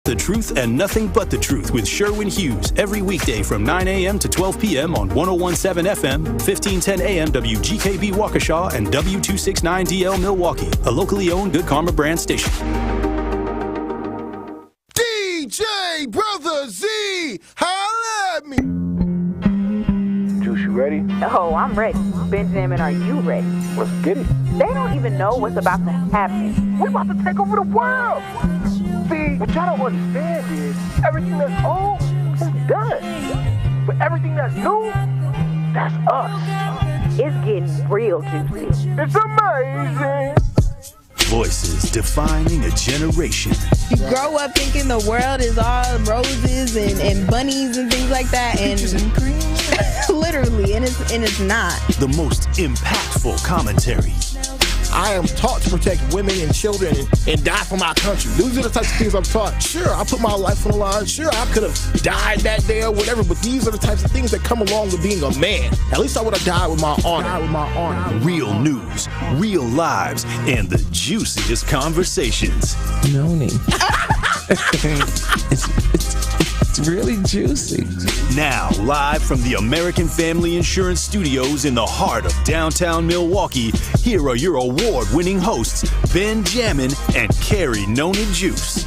The truth and nothing but the truth with Sherwin Hughes every weekday from 9 a.m. to 12 p.m. on 101.7 FM, 1510 a.m. WGKB Waukesha, and W269DL Milwaukee, a locally owned Good Karma brand station. DJ Brother Z, holla at me. Juice, you ready? Oh, I'm ready. Benjamin, are you ready? Let's get it. They don't even know what's about to happen. We're about to take over the world. See, what y'all don't understand is everything that's old is done. But everything that's new, that's us. It's getting real juicy. It's amazing. Voices defining a generation. You grow up thinking the world is all roses and bunnies and things like that, and literally, and it's not. The most impactful commentary. I am taught to protect women and children and die for my country. These are the types of things I'm taught. Sure, I put my life on the line. Sure, I could have died that day or whatever, but these are the types of things that come along with being a man. At least I would have died with my honor. Real news, real lives, and the juiciest conversations. Noni. It's really juicy. Now, live from the American Family Insurance Studios in the heart of downtown Milwaukee, here are your award-winning hosts, Ben Jammin and Carrie Noni Juice.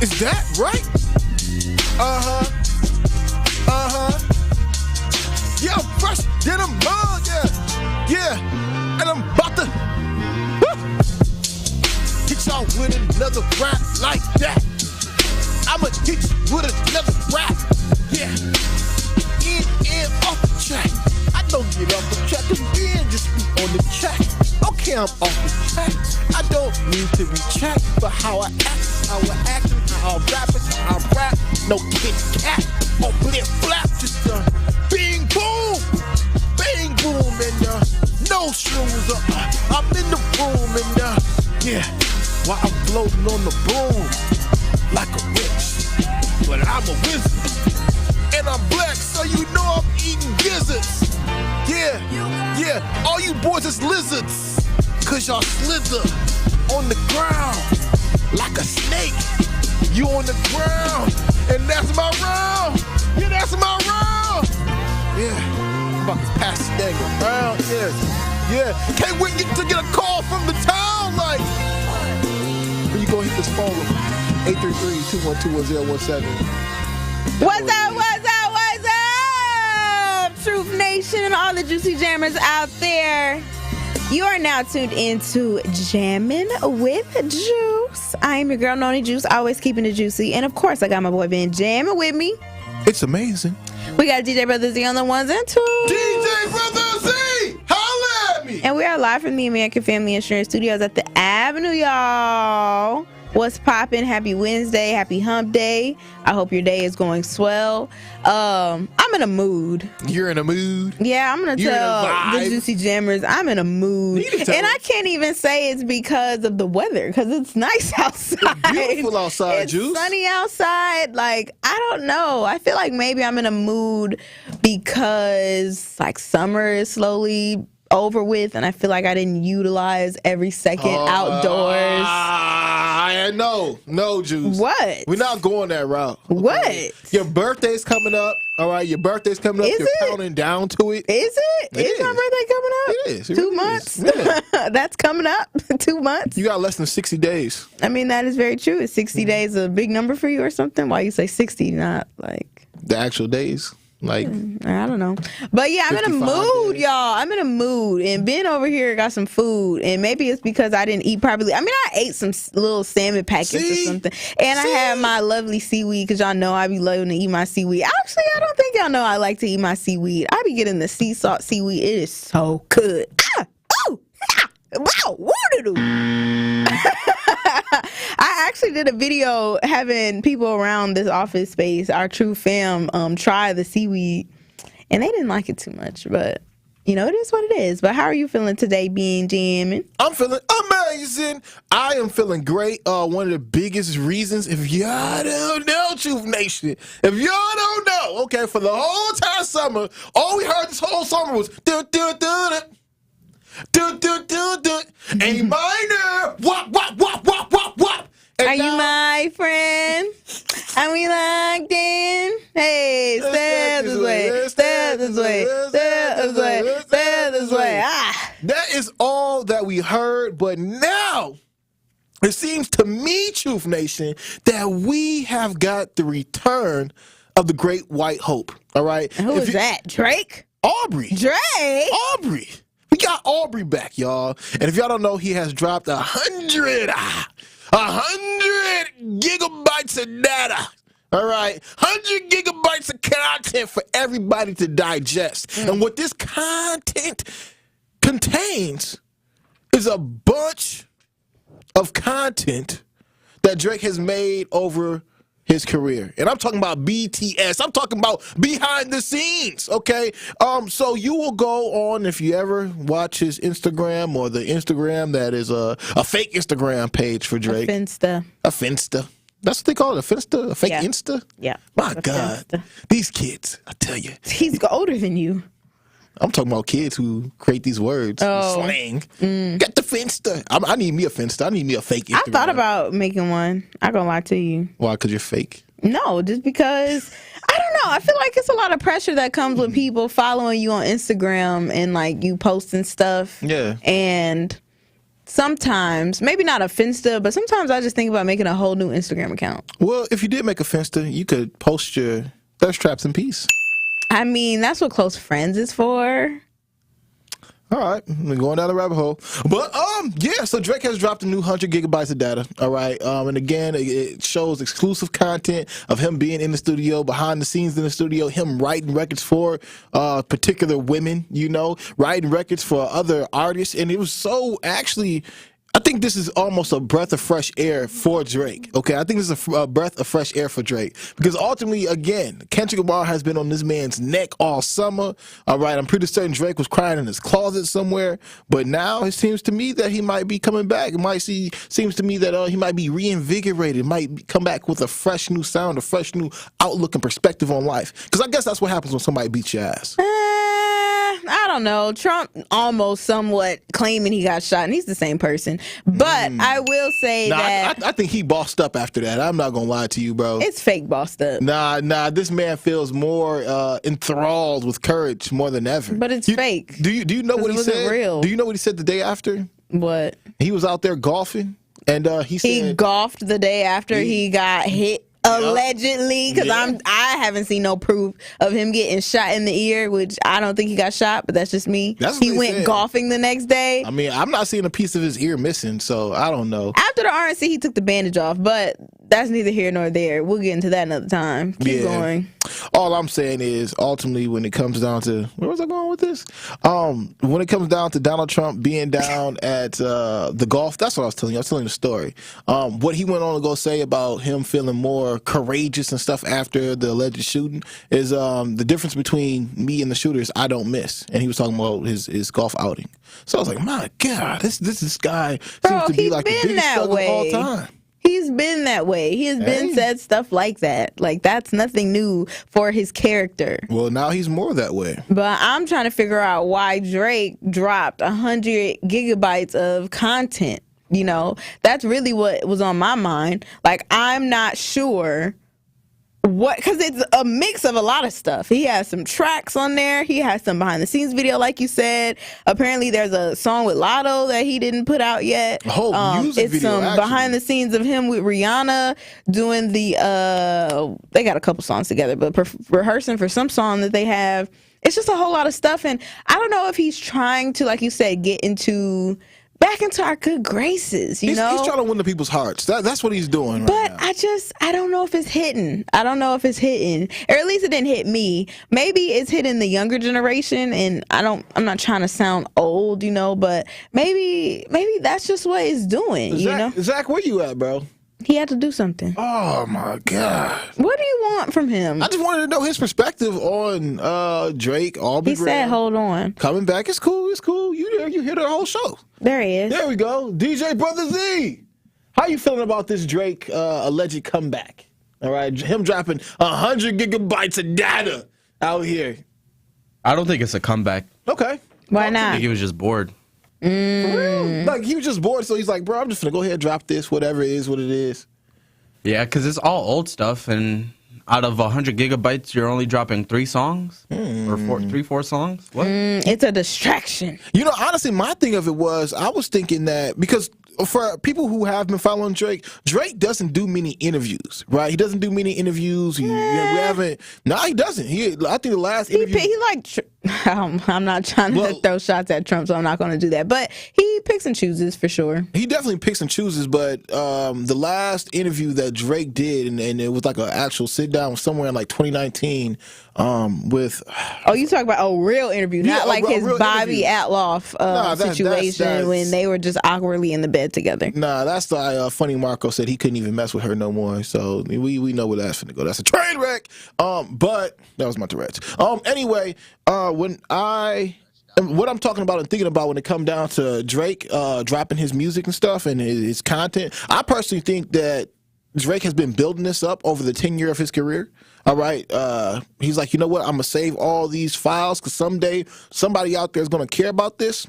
Is that right? Yeah, I'm fresh, then I'm mud, yeah. And I'm about to hit y'all with another rap like that. I'ma hit you with another rap, yeah. In and off the track. I don't get off the track, cause Ben just be on the track. Okay, I'm off the track. I don't need to retract, but how I act, how I rap it, how I rap. No Kit Kat, or blip flap, just bing boom, and no shoes. I'm in the room, and yeah, while I'm floating on the broom like a witch, but I'm a wizard, and I'm black, so you know I'm eating gizzards. Yeah, all you boys is lizards, cause y'all slither on the ground like a snake. You on the ground, and that's my round. Yeah, that's my round. Yeah, I'm about to pass the dang around. Yeah. Can't wait to get a call from the town. Like, when you go hit this phone, 833-212-1017. What's up? Truth Nation and all the juicy jammers out there. You are now tuned into Jammin' with Juice. I am your girl, Noni Juice, always keeping it juicy. And of course, I got my boy Ben Jammin' with me. It's amazing. We got DJ Brother Z on the ones and twos. DJ Brother Z, holla at me. And we are live from the American Family Insurance Studios at the Avenue, y'all. What's poppin'? Happy Wednesday. Happy hump day. I hope your day is going swell. I'm in a mood. You're in a mood? Yeah, I'm going to tell the Juicy Jammers I'm in a mood. And I can't even say it's because of the weather, because it's nice outside. It's beautiful outside, it's Juice. Sunny outside. Like, I don't know. I feel like maybe I'm in a mood because, like, summer is slowly over with, and I feel like I didn't utilize every second outdoors. No, Juice. What? We're not going that route. Okay? What? Your birthday's coming up. All right, your birthday's coming up. Is You're it? counting down to it. Is it? Is my birthday coming up? It is. It 2 really months? is. Yeah. That's coming up. 2 months? You got less than 60 days. I mean, that is very true. Is 60 days a big number for you or something? Why you say 60, not like... The actual days. Like, I don't know. But yeah, I'm in a mood, days. y'all. I'm in a mood. And Ben over here got some food. And maybe it's because I didn't eat properly. I mean, I ate some little salmon packets or something. And I had my lovely seaweed, because y'all know I be loving to eat my seaweed. Actually, I don't think y'all know I like to eat my seaweed. I be getting the sea salt seaweed. It is so good. Ah! Oh! Ah! Wow! Woo-doo-doo. I actually did a video having people around this office space, our true fam, try the seaweed, and they didn't like it too much. But you know, it is what it is. But how are you feeling today, being Jammin? I'm feeling amazing. I am feeling great. One of the biggest reasons, if y'all don't know, Truth Nation, if y'all don't know, okay, for the whole entire summer, all we heard this whole summer was do do do do do do do. A minor, wop. And Are you now- my friend? Are we locked in? Hey, step this way, step this way, step this way, step this way. Ah. That is all that we heard, but now it seems to me, Truth Nation, that we have got the return of the great white hope. All right? Who is that? Drake? Aubrey. Drake? Aubrey. We got Aubrey back, y'all. And if y'all don't know, he has dropped 100 gigabytes of data. All right, 100 gigabytes of content for everybody to digest. And what this content contains is a bunch of content that Drake has made over his career. And I'm talking about BTS. I'm talking about behind the scenes, okay? So you will go on, if you ever watch his Instagram or the Instagram that is a fake Instagram page for Drake. A Finsta. A Finsta. That's what they call it, a Finsta? A fake Yeah. Insta? Yeah. My A God. Finsta. These kids, I tell you. He's older than you. I'm talking about kids who create these words, slang. Get the Finsta. I need me a Finsta. I need me a fake Instagram. I thought about making one. I gonna lie to you. Why? Because you're fake? No, just because I don't know. I feel like it's a lot of pressure that comes with people following you on Instagram and like you posting stuff. Yeah. And sometimes, maybe not a Finsta, but sometimes I just think about making a whole new Instagram account. Well, if you did make a Finsta, you could post your thirst traps in peace. I mean, that's what close friends is for. All right, we're going down the rabbit hole. But yeah, so Drake has dropped a new 100 gigabytes of data. All right, and again, it shows exclusive content of him being in the studio, behind the scenes in the studio, him writing records for particular women, you know, writing records for other artists, and it was so actually. I think this is almost a breath of fresh air for Drake. Okay, I think this is a breath of fresh air for Drake because ultimately, again, Kendrick Lamar has been on this man's neck all summer. All right, I'm pretty certain Drake was crying in his closet somewhere, but now it seems to me that he might be coming back. Seems to me that he might be reinvigorated, might come back with a fresh new sound, a fresh new outlook and perspective on life. Because I guess that's what happens when somebody beats your ass. I don't know. Trump almost somewhat claiming he got shot, and he's the same person. But I will say that I think he bossed up after that. I'm not gonna lie to you, bro. it's fake bossed up. Nah. This man feels more enthralled with courage more than ever. But it's fake. Do you know 'Cause what it he wasn't said? real. Do you know what he said the day after? What? He was out there golfing, and he said He golfed the day after he got hit. Allegedly, because Yeah. I haven't seen no proof of him getting shot in the ear, which I don't think he got shot, but that's just me. That's what he they went said. golfing the next day. I mean, I'm not seeing a piece of his ear missing, so I don't know. After the RNC, he took the bandage off, but that's neither here nor there. We'll get into that another time. Keep going. All I'm saying is, ultimately, when it comes down to where was I going with this? When it comes down to Donald Trump being down at the golf, that's what I was telling you. I was telling you the story. What he went on to go say about him feeling more courageous and stuff after the alleged shooting is the difference between me and the shooter is I don't miss, and he was talking about his golf outing. So I was like, my God, this guy seems to be like the he's been biggest that struggle of all way. time. He's been that way. He has been said stuff like that. Like, that's nothing new for his character. Well, now he's more that way. But I'm trying to figure out why Drake dropped 100 gigabytes of content. You know, that's really what was on my mind. Like, I'm not sure what, because it's a mix of a lot of stuff. He has some tracks on there. He has some behind the scenes video, like you said. Apparently, there's a song with Latto that he didn't put out yet. A whole music it's video, some actually. behind the scenes of him with Rihanna doing the they got a couple songs together, but rehearsing for some song that they have. It's just a whole lot of stuff, and I don't know if he's trying to, like you said, get into back into our good graces, you know? He's trying to win the people's hearts. That's what he's doing right now. But I don't know if it's hitting. I don't know if it's hitting. Or at least it didn't hit me. Maybe it's hitting the younger generation, and I'm not trying to sound old, you know, but maybe that's just what it's doing, you know? Zach, where you at, bro? He had to do something. Oh, my God. What do you want from him? I just wanted to know his perspective on Drake, Aubrey He said, hold on. coming back. It's cool. You there. You hear the whole show. There he is. There we go. DJ Brother Z. How you feeling about this Drake alleged comeback? All right. Him dropping 100 gigabytes of data out here. I don't think it's a comeback. Okay. Why I not? think he was just bored. For real? Like, he was just bored, so he's like, bro, I'm just going to go ahead and drop this, whatever it is, what it is. Yeah, because it's all old stuff, and out of 100 gigabytes, you're only dropping 3 songs? Or 4 songs? What? It's a distraction. You know, honestly, my thing of it was, I was thinking that, because for people who have been following Drake doesn't do many interviews, right? He doesn't do many interviews. We haven't. No, he doesn't. I think the last interview. He like. I'm not trying to throw shots at Trump, so I'm not going to do that. But he picks and chooses for sure. He definitely picks and chooses. But the last interview that Drake did, and it was like an actual sit down somewhere in like 2019 with. Oh, you talk about a real interview, not like his Bobby Atloff situation when they were just awkwardly in the bed together. Nah, that's the funny Marco said he couldn't even mess with her no more. So we know where that's finna go. That's a train wreck. But that was my Tourette's. Anyway, what I'm talking about and thinking about when it come down to Drake dropping his music and stuff and his content, I personally think that Drake has been building this up over the 10 year of his career. All right. He's like, you know what? I'm going to save all these files because someday somebody out there is going to care about this.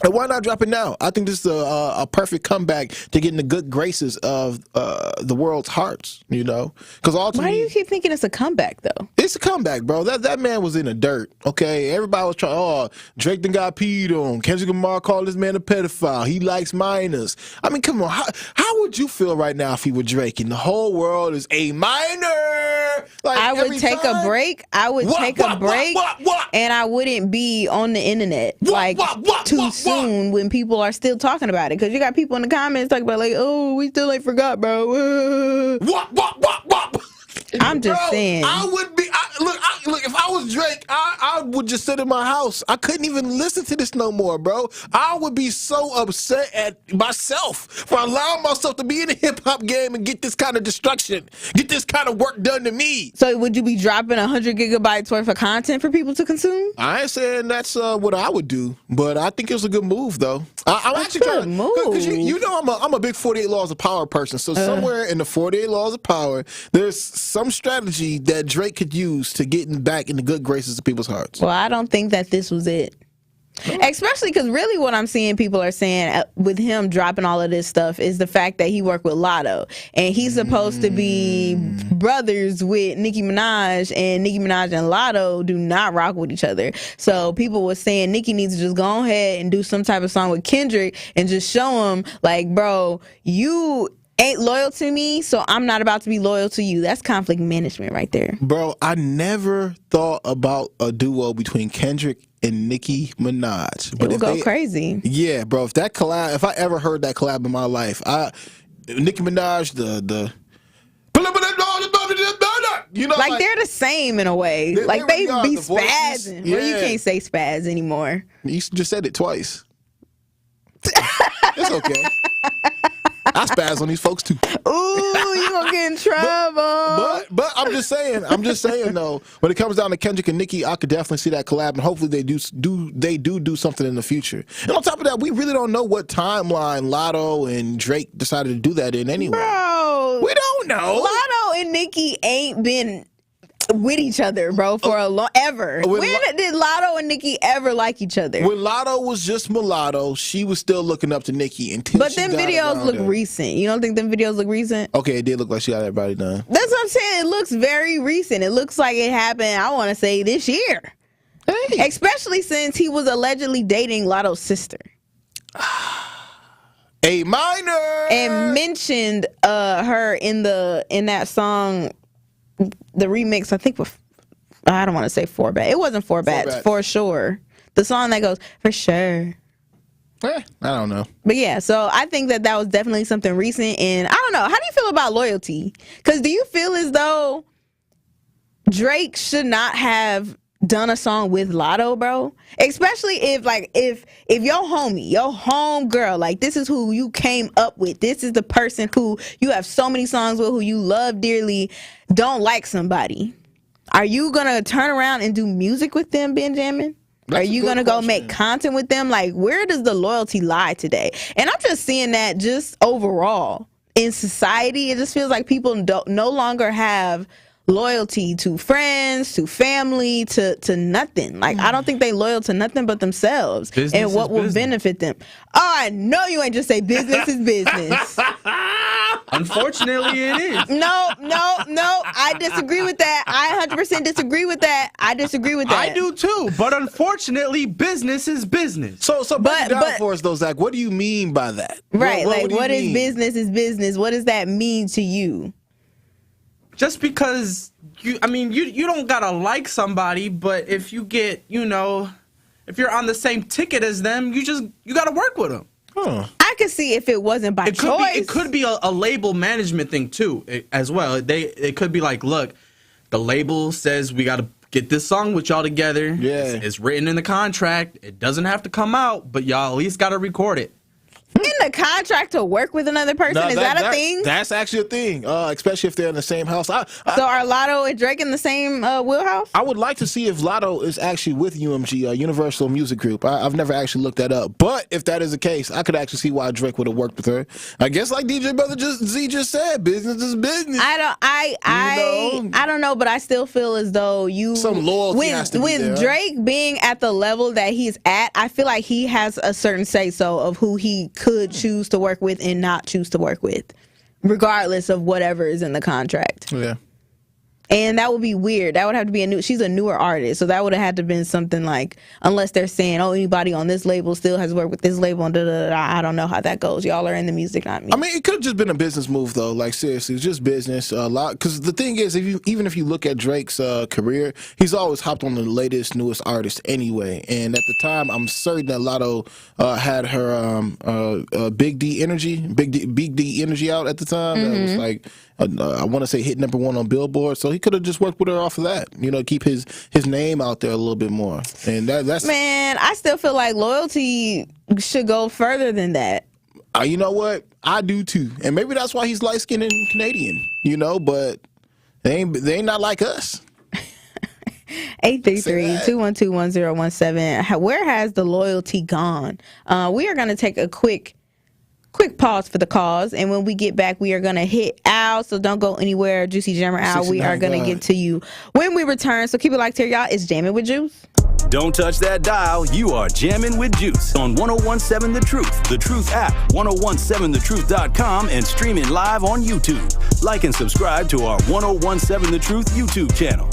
And why not drop it now? I think this is a perfect comeback to get in the good graces of the world's hearts, you know? Because ultimately, why do you keep thinking it's a comeback, though? It's a comeback, bro. That man was in the dirt, okay? Everybody was trying, Drake done got peed on. Kendrick Lamar called this man a pedophile. He likes minors. I mean, come on. How would you feel right now if he were Drake and the whole world is a minor? Like, I would take a break. I would take a break, and I wouldn't be on the internet too soon when people are still talking about it. Because you got people in the comments talking about like, oh, we still ain't forgot, bro. I'm just saying. I would be. Look. If I was Drake, I would just sit in my house. I couldn't even listen to this no more, bro. I would be so upset at myself for allowing myself to be in the hip hop game and get this kind of destruction, get this kind of work done to me. So would you be dropping 100 gigabytes worth of content for people to consume? I ain't saying that's what I would do, but I think it was a good move, though. I'm actually trying to move because you know I'm a big 48 Laws of Power person. So somewhere in the 48 Laws of Power, there's some strategy that Drake could use to get back in the good graces of people's hearts. Well, I don't think that this was it. Especially because really what I'm seeing people are saying with him dropping all of this stuff is the fact that he worked with Latto. And he's supposed to be brothers with Nicki Minaj, and Nicki Minaj and Latto do not rock with each other. So people were saying Nicki needs to just go ahead and do some type of song with Kendrick and just show him, like, bro, you ain't loyal to me, so I'm not about to be loyal to you. That's conflict management right there. Bro, I never thought about a duo between Kendrick and Nicki Minaj. But it would go crazy. Yeah, bro. If I ever heard that collab in my life, Nicki Minaj, you know, like they're the same in a way. They be spazzing. Yeah. Well, you can't say spaz anymore. You just said it twice. It's okay. I spaz on these folks too. Ooh, you gonna get in trouble. But I'm just saying though, when it comes down to Kendrick and Nicki, I could definitely see that collab, and hopefully they do something in the future. And on top of that, we really don't know what timeline Latto and Drake decided to do that in anyway. Bro, we don't know. Latto and Nicki ain't been with each other, bro, for a long ever. When did Latto and Nicki ever like each other? When Latto was just mulatto, she was still looking up to Nicki until. But them videos look recent. You don't think them videos look recent? Okay, it did look like she got everybody done. That's what I'm saying. It looks very recent. It looks like it happened, I want to say, this year. Hey. Especially since he was allegedly dating Latto's sister. A minor. And mentioned her in that song, the remix, I think, I don't want to say Four Bats. It wasn't Four Bats, For Sure. The song that goes, For Sure. I don't know. But yeah, so I think that was definitely something recent. And I don't know. How do you feel about loyalty? Because do you feel as though Drake should not have done a song with Latto, bro? Especially if your homie, your home girl, like this is who you came up with. This is the person who you have so many songs with, who you love dearly, don't like somebody. Are you going to turn around and do music with them, Benjamin? Are you going to go make content with them? Like, where does the loyalty lie today? And I'm just seeing that just overall in society. It just feels like people no longer have loyalty to friends, to family, to nothing. Like, I don't think they loyal to nothing but themselves and what will benefit them. Oh, I know you ain't just say business is business. Unfortunately, it is. No. I disagree with that. I 100% disagree with that. I disagree with that. I do too, but unfortunately, business is business. So break it down for us, though, Zach. What do you mean by that? Right, what is business is business? What does that mean to you? Just because you don't gotta like somebody, but if you get, if you're on the same ticket as them, you gotta work with them. Huh. I could see if it wasn't by choice. It could be a label management thing too, as well. It could be like, look, the label says we gotta get this song with y'all together. Yeah, it's written in the contract. It doesn't have to come out, but y'all at least gotta record it. In the contract to work with another person? Is that a thing? That's actually a thing, especially if they're in the same house. So are Latto and Drake in the same wheelhouse? I would like to see if Latto is actually with UMG, Universal Music Group. I've never actually looked that up. But if that is the case, I could actually see why Drake would have worked with her. I guess like DJ Brother Z just said, business is business. I don't know, but I still feel as though some loyalty has to be there. Drake being at the level that he's at, I feel like he has a certain say-so of who he could choose to work with and not choose to work with, regardless of whatever is in the contract. Yeah. And that would be weird. That would have to be she's a newer artist, so that would have had to been something like, unless they're saying, oh, anybody on this label still has worked with this label, and I don't know how that goes. Y'all are in the music, not me. I mean, it could have just been a business move, though. Like, seriously, it's just business. A lot, because the thing is, even if you look at Drake's career, he's always hopped on the latest, newest artist anyway. And at the time, I'm certain that Latto had her Big D Energy out at the time. That was like, I want to say hit #1 on Billboard. So he could have just worked with her off of that, keep his name out there a little bit more. And that's man, I still feel like loyalty should go further than that. You know what? I do too, and maybe that's why he's light skinned and Canadian. But they ain't not like us. 833-212-1017. Where has the loyalty gone? We are going to take a quick pause for the cause, and when we get back, we are going to hit Al, so don't go anywhere. Juicy Jammer Al, we are going to get to you when we return, so keep it locked here, y'all. It's Jammin' with Juice. Don't touch that dial. You are jamming with Juice on 1017 The Truth, The Truth app, 1017thetruth.com, and streaming live on YouTube. Like and subscribe to our 1017 The Truth YouTube channel.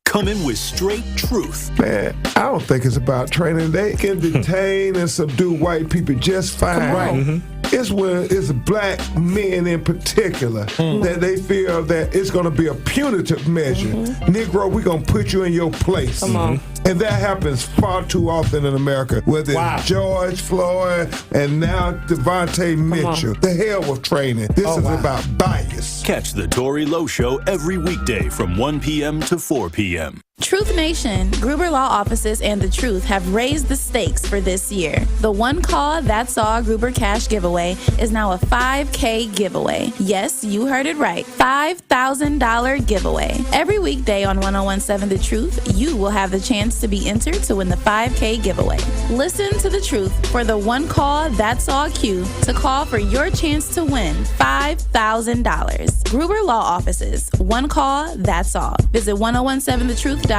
Coming with straight truth. Man, I don't think it's about training. They can detain and subdue white people just fine. Right. Mm-hmm. It's when it's black men in particular that they feel that it's going to be a punitive measure. Negro, we're going to put you in your place. Come on. And that happens far too often in America, whether it's George Floyd and now Devontae Mitchell. The hell with training. This is about bias. Catch the Tory Lowe Show every weekday from 1 p.m. to 4 p.m. Truth Nation, Gruber Law Offices and The Truth have raised the stakes for this year. The One Call That's All Gruber Cash Giveaway is now a $5K giveaway. Yes, you heard it right. $5,000 giveaway. Every weekday on 1017 The Truth, you will have the chance to be entered to win the $5K giveaway. Listen to The Truth for the One Call That's All cue to call for your chance to win $5,000. Gruber Law Offices, One Call That's All. Visit 1017thetruth.com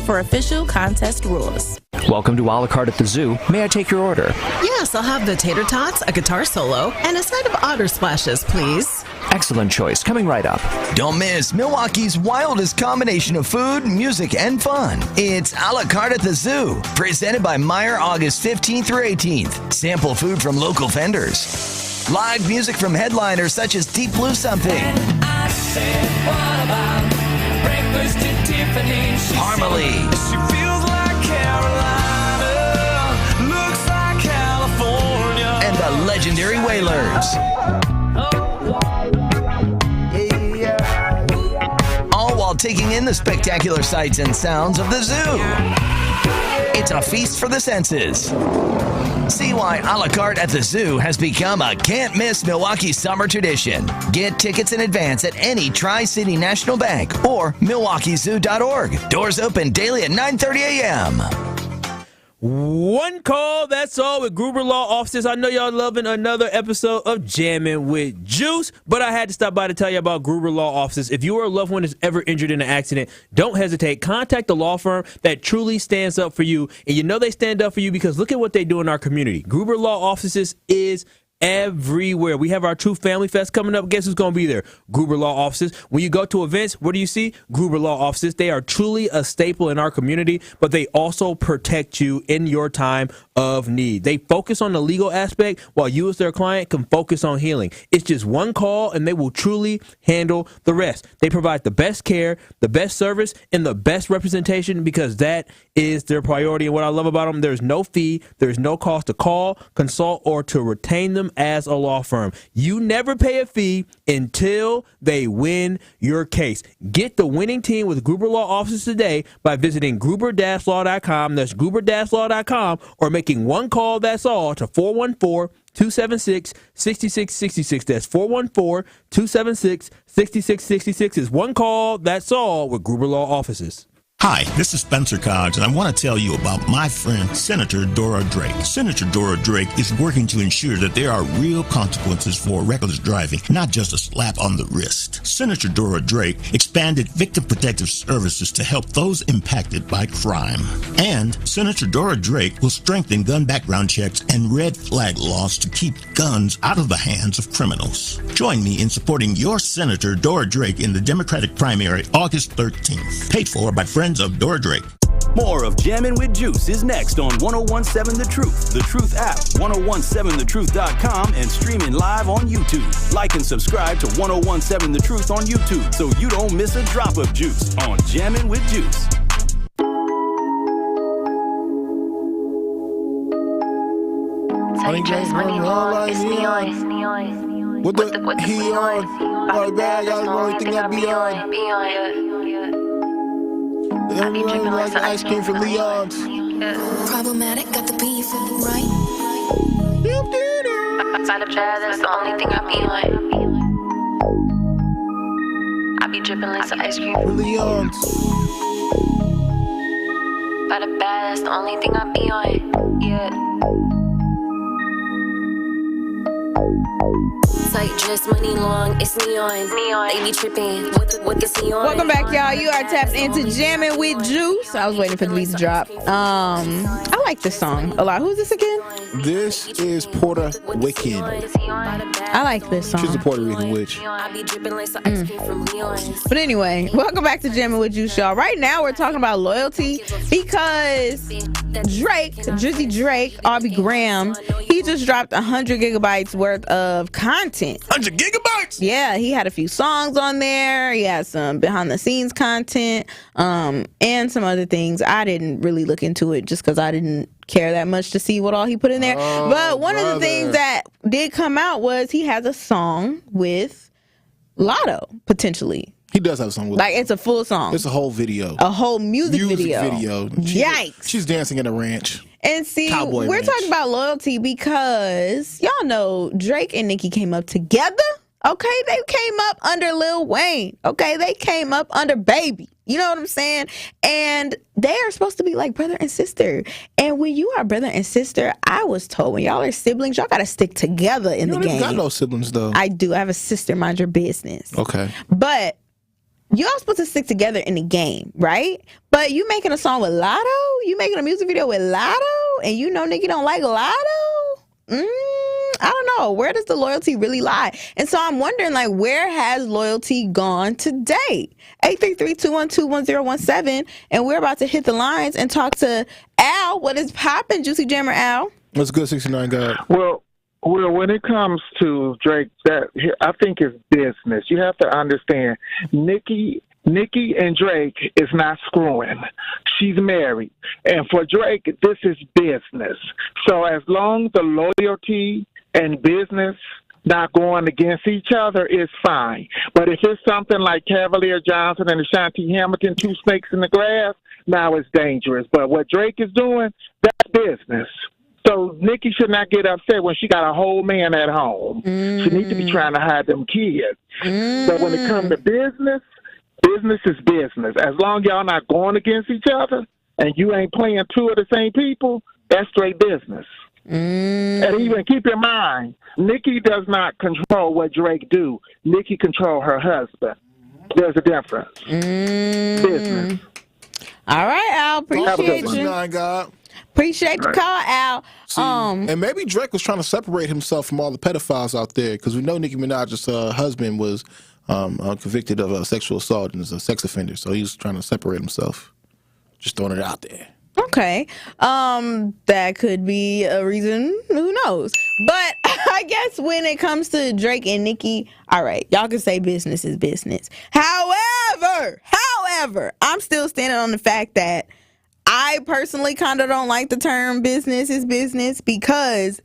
for official contest rules. Welcome to a la carte at the zoo. May I take your order? Yes, I'll have the tater tots, a guitar solo, and a side of otter splashes, please. Excellent choice. Coming right up. Don't miss Milwaukee's wildest combination of food, music, and fun. It's a la carte at the zoo. Presented by Meyer August 15th through 18th. Sample food from local vendors. Live music from headliners such as Deep Blue Something. And I said, what about breakfast at Tiffany's? Harmony. She feels like Carolina, looks like California. trailers. All while taking in the spectacular sights and sounds of the zoo. It's a feast for the senses. See why a la carte at the zoo has become a can't-miss Milwaukee summer tradition. Get tickets in advance at any Tri-City National Bank or MilwaukeeZoo.org. Doors open daily at 9:30 a.m. One call, that's all with Gruber Law Offices. I know y'all loving another episode of Jammin' with Juice, but I had to stop by to tell you about Gruber Law Offices. If you or a loved one is ever injured in an accident, don't hesitate. Contact the law firm that truly stands up for you. And you know they stand up for you because look at what they do in our community. Gruber Law Offices is everywhere. We have our True Family Fest coming up. Guess who's going to be there? Gruber Law Offices. When you go to events, what do you see? Gruber Law Offices. They are truly a staple in our community, but they also protect you in your time of need. They focus on the legal aspect while you as their client can focus on healing. It's just one call and they will truly handle the rest. They provide the best care, the best service, and the best representation because that is their priority. And what I love about them, there's no fee, there's no cost to call, consult, or to retain them as a law firm. You never pay a fee until they win your case. Get the winning team with Gruber Law Offices today by visiting gruber-law.com. That's gruber-law.com, or making one call, that's all, to 414-276-6666. That's 414-276-6666 is one call, that's all, with Gruber Law Offices. Hi, this is Spencer Coggs, and I want to tell you about my friend, Senator Dora Drake. Senator Dora Drake is working to ensure that there are real consequences for reckless driving, not just a slap on the wrist. Senator Dora Drake expanded victim protective services to help those impacted by crime. And Senator Dora Drake will strengthen gun background checks and red flag laws to keep guns out of the hands of criminals. Join me in supporting your Senator Dora Drake in the Democratic primary August 13th. Paid for by friends of Dora Drake. More of Jammin' with Juice is next on 1017 The Truth, The Truth app, 1017thetruth.com, and streaming live on YouTube. Like and subscribe to 1017 The Truth on YouTube so you don't miss a drop of juice on Jammin' with Juice. Honey James Money Long, it's neon. With the he on. All bad, y'all the only thing I be on. I be dripping like the ice cream from Leon's. Problematic, got the beef, right? Outside of jazz, that's the only thing I be on. I be dripping like the ice cream from Leon's. By the bad, that's the only thing I be on. Yeah. Tight dress, money long, it's neon. They be tripping with the neon. Welcome back, y'all. You are tapped into Jammin' with Juice. I was waiting for the beat to drop. I like this song a lot. Who's this again? This is Puerto Rican. I like this song. She's a Puerto Rican witch. But anyway, welcome back to Jammin' with Juice, y'all. Right now, we're talking about loyalty because Drake, Drizzy Drake, Aubrey Graham, he just dropped 100 gigabytes worth of content. 100 gigabytes? Yeah, he had a few songs on there. He had some behind the scenes content, and some other things. I didn't really look into it just because I didn't care that much to see what all he put in there. But one of the things that did come out was he has a song with Latto, potentially. He does have a song with Like, it's a full song. It's a whole video. A whole music video. Yikes. She's dancing in a ranch. And see, we're talking about loyalty because y'all know Drake and Nicki came up together. Okay, they came up under Lil Wayne. Okay, they came up under Baby. You know what I'm saying? And they are supposed to be like brother and sister. And when you are brother and sister, I was told when y'all are siblings, y'all got to stick together in the game. You got no siblings, though. I do. I have a sister. Mind your business. Okay. But y'all supposed to stick together in the game, right? But you making a song with Latto? You making a music video with Latto? And you know Nicki don't like Latto? I don't know. Where does the loyalty really lie? And so I'm wondering, like, where has loyalty gone today? 833-212-1017. And we're about to hit the lines and talk to Al. What is poppin', Juicy Jammer Al? What's good, 69 God? Well, when it comes to Drake, that I think is business. You have to understand, Nicki Nicki and Drake is not screwing. She's married. And for Drake, this is business. So as long as the loyalty and business not going against each other is fine. But if it's something like Cavalier Johnson and Ashanti Hamilton, two snakes in the grass, now it's dangerous. But what Drake is doing, that's business. So Nicki should not get upset when she got a whole man at home. She needs to be trying to hide them kids. But when it comes to business, business is business. As long as y'all not going against each other and you ain't playing two of the same people, that's straight business. And even keep in mind, Nicki does not control what Drake do. Nicki control her husband. There's a difference. Business. All right, Al. Appreciate you. Appreciate the call, Al. See, and maybe Drake was trying to separate himself from all the pedophiles out there, because we know Nicki Minaj's husband was convicted of a sexual assault and is a sex offender, so he's trying to separate himself. Just throwing it out there. Okay. That could be a reason. Who knows? But I guess when it comes to Drake and Nicki, all right, y'all can say business is business. However, I'm still standing on the fact that I personally kind of don't like the term business is business, because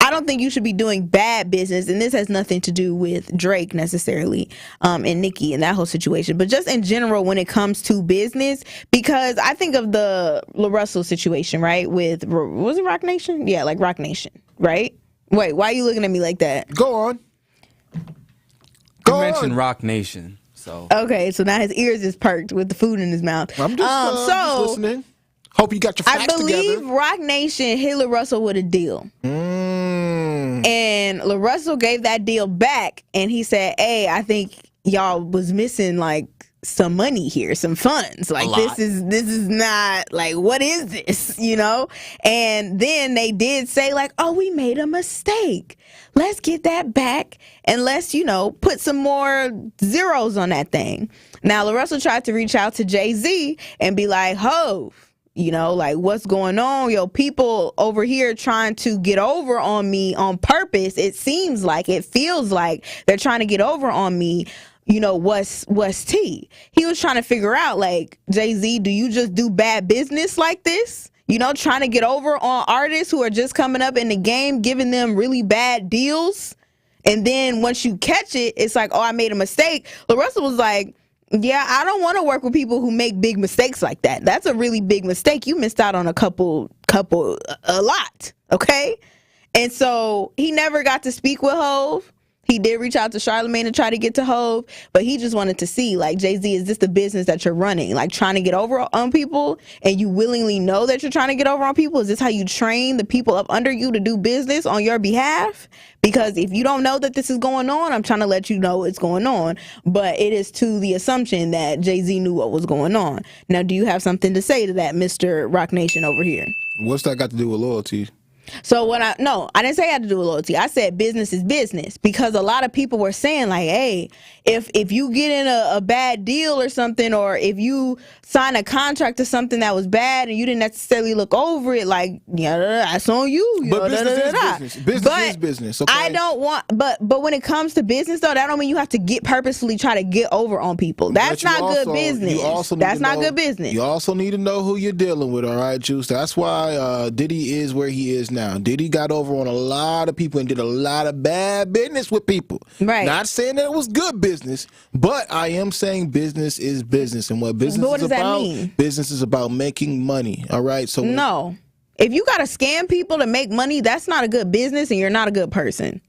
I don't think you should be doing bad business, and this has nothing to do with Drake necessarily, and Nicki and that whole situation, but just in general when it comes to business, because I think of the La Russell situation, right? With, was it Rock Nation? Yeah, like Rock Nation, right? Wait, why are you looking at me like that? Go on. You mentioned Rock Nation, so. Okay, so now his ears is perked with the food in his mouth. I'm just listening. Hope you got your facts together. I believe Rock Nation hit La Russell with a deal. And La Russell gave that deal back, and he said, hey, I think y'all was missing like some money here, some funds. Like this is not, like, what is this? You know? And then they did say like, oh, we made a mistake. Let's get that back and let's, put some more zeros on that thing. Now, La Russell tried to reach out to Jay-Z and be like, Hov, like, what's going on? Yo, people over here trying to get over on me on purpose. It feels like they're trying to get over on me. What's T? He was trying to figure out, like, Jay-Z, do you just do bad business like this? Trying to get over on artists who are just coming up in the game, giving them really bad deals. And then once you catch it, it's like, oh, I made a mistake. La Russell was like, yeah, I don't want to work with people who make big mistakes like that. That's a really big mistake. You missed out on a lot, okay? And so he never got to speak with Hov. He did reach out to Charlamagne to try to get to Hov, but he just wanted to see, like, Jay-Z, is this the business that you're running? Like, trying to get over on people, and you willingly know that you're trying to get over on people? Is this how you train the people up under you to do business on your behalf? Because if you don't know that this is going on, I'm trying to let you know it's going on. But it is to the assumption that Jay-Z knew what was going on. Now, do you have something to say to that, Mr. Rock Nation over here? What's that got to do with loyalty? So I didn't say I had to do with loyalty. I said business is business, because a lot of people were saying like, hey, if you get in a bad deal or something, or if you sign a contract to something that was bad and you didn't necessarily look over it, like, that's on you. But business is business. Business is business. Okay? I don't want, but when it comes to business though, that don't mean you have to purposefully try to get over on people. That's not good business. That's not good business. You also need to know who you're dealing with, all right, Juice? That's why Diddy is where he is now. Diddy got over on a lot of people and did a lot of bad business with people. Right. Not saying that it was good business, but I am saying business is business. And what business is about, business is about making money. All right. So no. If you gotta scam people to make money, that's not a good business, and you're not a good person.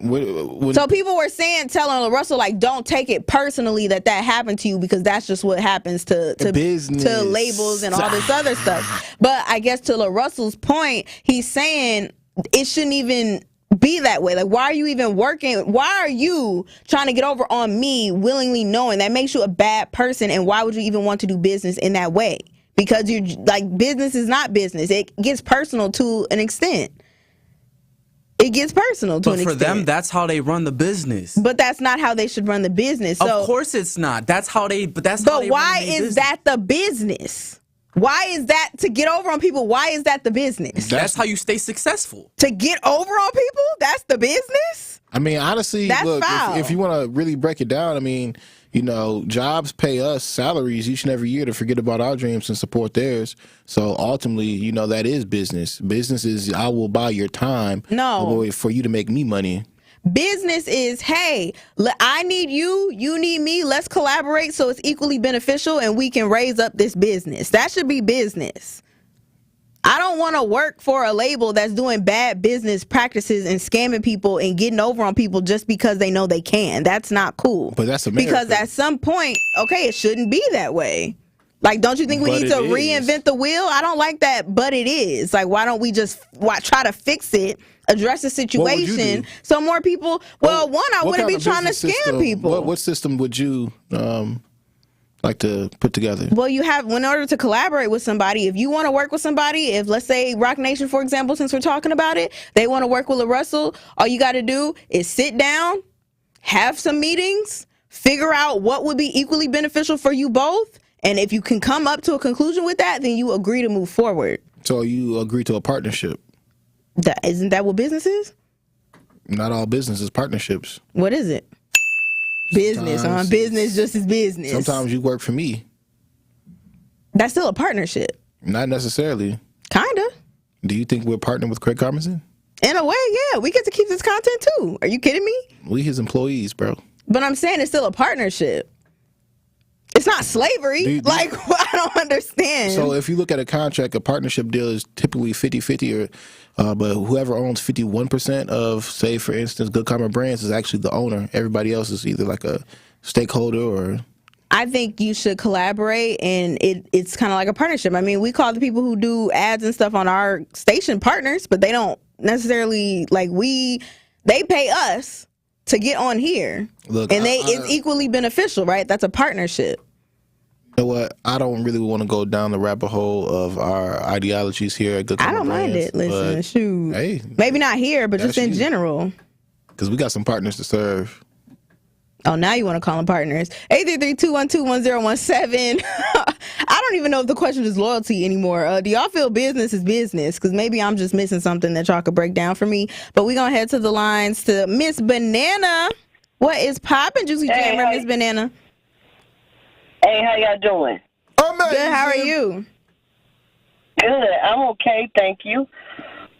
So people were telling La Russell, like, don't take it personally that happened to you, because that's just what happens to business, to labels and all this other stuff. But I guess to La Russell's point, he's saying it shouldn't even be that way. Like, why are you even working? Why are you trying to get over on me willingly, knowing that makes you a bad person? And why would you even want to do business in that way? Because you're like, business is not business. It gets personal to an extent. It gets personal to an extent. But for them, that's how they run the business. But that's not how they should run the business. So, of course it's not. That's how they. But why is that the business? Why is that to get over on people? Why is that the business? That's how you stay successful. To get over on people? That's the business? I mean, honestly, that's look, foul. If you want to really break it down, I mean, jobs pay us salaries each and every year to forget about our dreams and support theirs. So ultimately, that is business. Business is I will buy your time for you to make me money. Business is, hey, I need you, you need me, let's collaborate so it's equally beneficial and we can raise up this business. That should be business. I don't want to work for a label that's doing bad business practices and scamming people and getting over on people just because they know they can. That's not cool. But that's America. Because at some point, okay, it shouldn't be that way. Like, don't you think we need to reinvent the wheel? I don't like that, but it is. Like, why don't we just try to fix it, address the situation so more people, I wouldn't be trying to scam people. What system would you like to put together? Well, in order to collaborate with somebody, if you want to work with somebody, if let's say Rock Nation, for example, since we're talking about it, they want to work with LaRussell, all you got to do is sit down, have some meetings, figure out what would be equally beneficial for you both. And if you can come up to a conclusion with that, then you agree to move forward. So you agree to a partnership. Isn't that what business is? Not all business is partnerships. What is it? Business, business just is business. Sometimes you work for me. That's still a partnership. Not necessarily. Kinda. Do you think we're partnering with Craig Carmazin? In a way, yeah. We get to keep this content too. Are you kidding me? We his employees, bro. But I'm saying it's still a partnership. It's not slavery. I don't understand. So if you look at a contract, a partnership deal is typically 50-50, but whoever owns 51% of, say, for instance, Good Karma Brands is actually the owner. Everybody else is either like a stakeholder or... I think you should collaborate, and it's kind of like a partnership. I mean, we call the people who do ads and stuff on our station partners, but they don't necessarily, they pay us to get on here. Look, it's equally beneficial, right? That's a partnership. You know what? I don't really want to go down the rabbit hole of our ideologies here at Good Karma Brands. I don't mind it. Listen, shoot. Hey, maybe not here, but just in general. Because we got some partners to serve. Oh, now you want to call them partners. 833-212-1017. I don't even know if the question is loyalty anymore. Do y'all feel business is business? Because maybe I'm just missing something that y'all could break down for me. But we're going to head to the lines to Miss Banana. What is poppin', Juicy Jammer, Miss Banana? Hey, how y'all doing? Good, how are you? Good, I'm okay, thank you.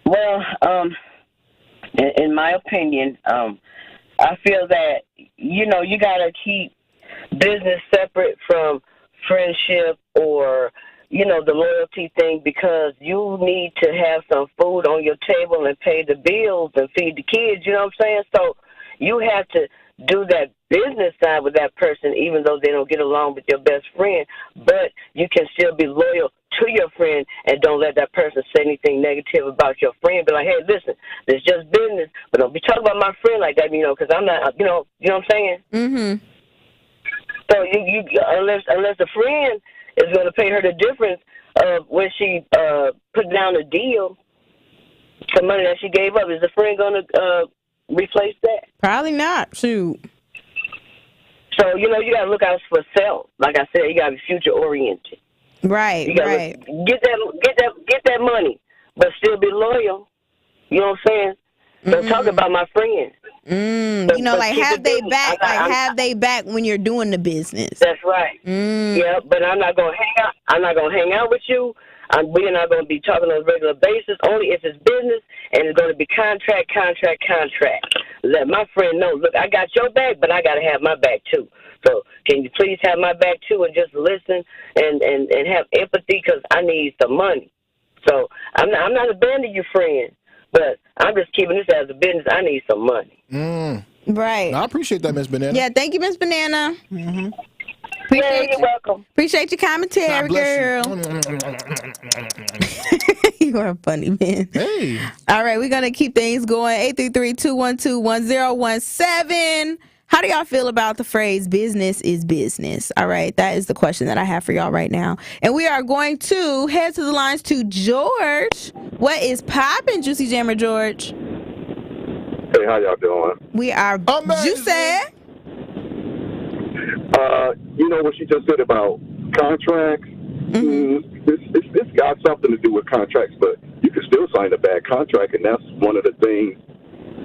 Well, in my opinion, I feel that, you got to keep business separate from friendship or, the loyalty thing, because you need to have some food on your table and pay the bills and feed the kids, you know what I'm saying? So you have to do that business side with that person, even though they don't get along with your best friend, but you can still be loyal to your friend and don't let that person say anything negative about your friend. Be like, hey, listen, it's just business, but don't be talking about my friend like that, because I'm not, you know what I'm saying? Mm-hmm. So you unless the friend is going to pay her the difference of when she put down a deal, the money that she gave up, is the friend going to replace that? Probably not. Shoot. So, you got to look out for self. Like I said, you got to be future oriented. Right, you gotta get that money, but still be loyal. You know what I'm saying? Don't talk about my friend. Have they back? Have they back when you're doing the business? That's right. Yeah, but I'm not gonna hang out. I'm not gonna hang out with you. We're not gonna be talking on a regular basis. Only if it's business and it's gonna be contract. Let my friend know. Look, I got your back, but I gotta have my back too. So can you please have my back too and just listen and have empathy, because I need some money. So I'm not abandoning you, friend, but I'm just keeping this as a business. I need some money. Right. I appreciate that, Miss Banana. Yeah, thank you, Miss Banana. Mm-hmm. You're welcome. Appreciate your commentary, girl. You are funny, man. Hey. All right, we're going to keep things going. 833-212-1017. How do y'all feel about the phrase business is business? All right, that is the question that I have for y'all right now. And we are going to head to the lines to George. What is poppin', Juicy Jammer George? Hey, how y'all doing? We are juicy. You know what she just said about contracts? It's got something to do with contracts, but you can still sign a bad contract, and that's one of the things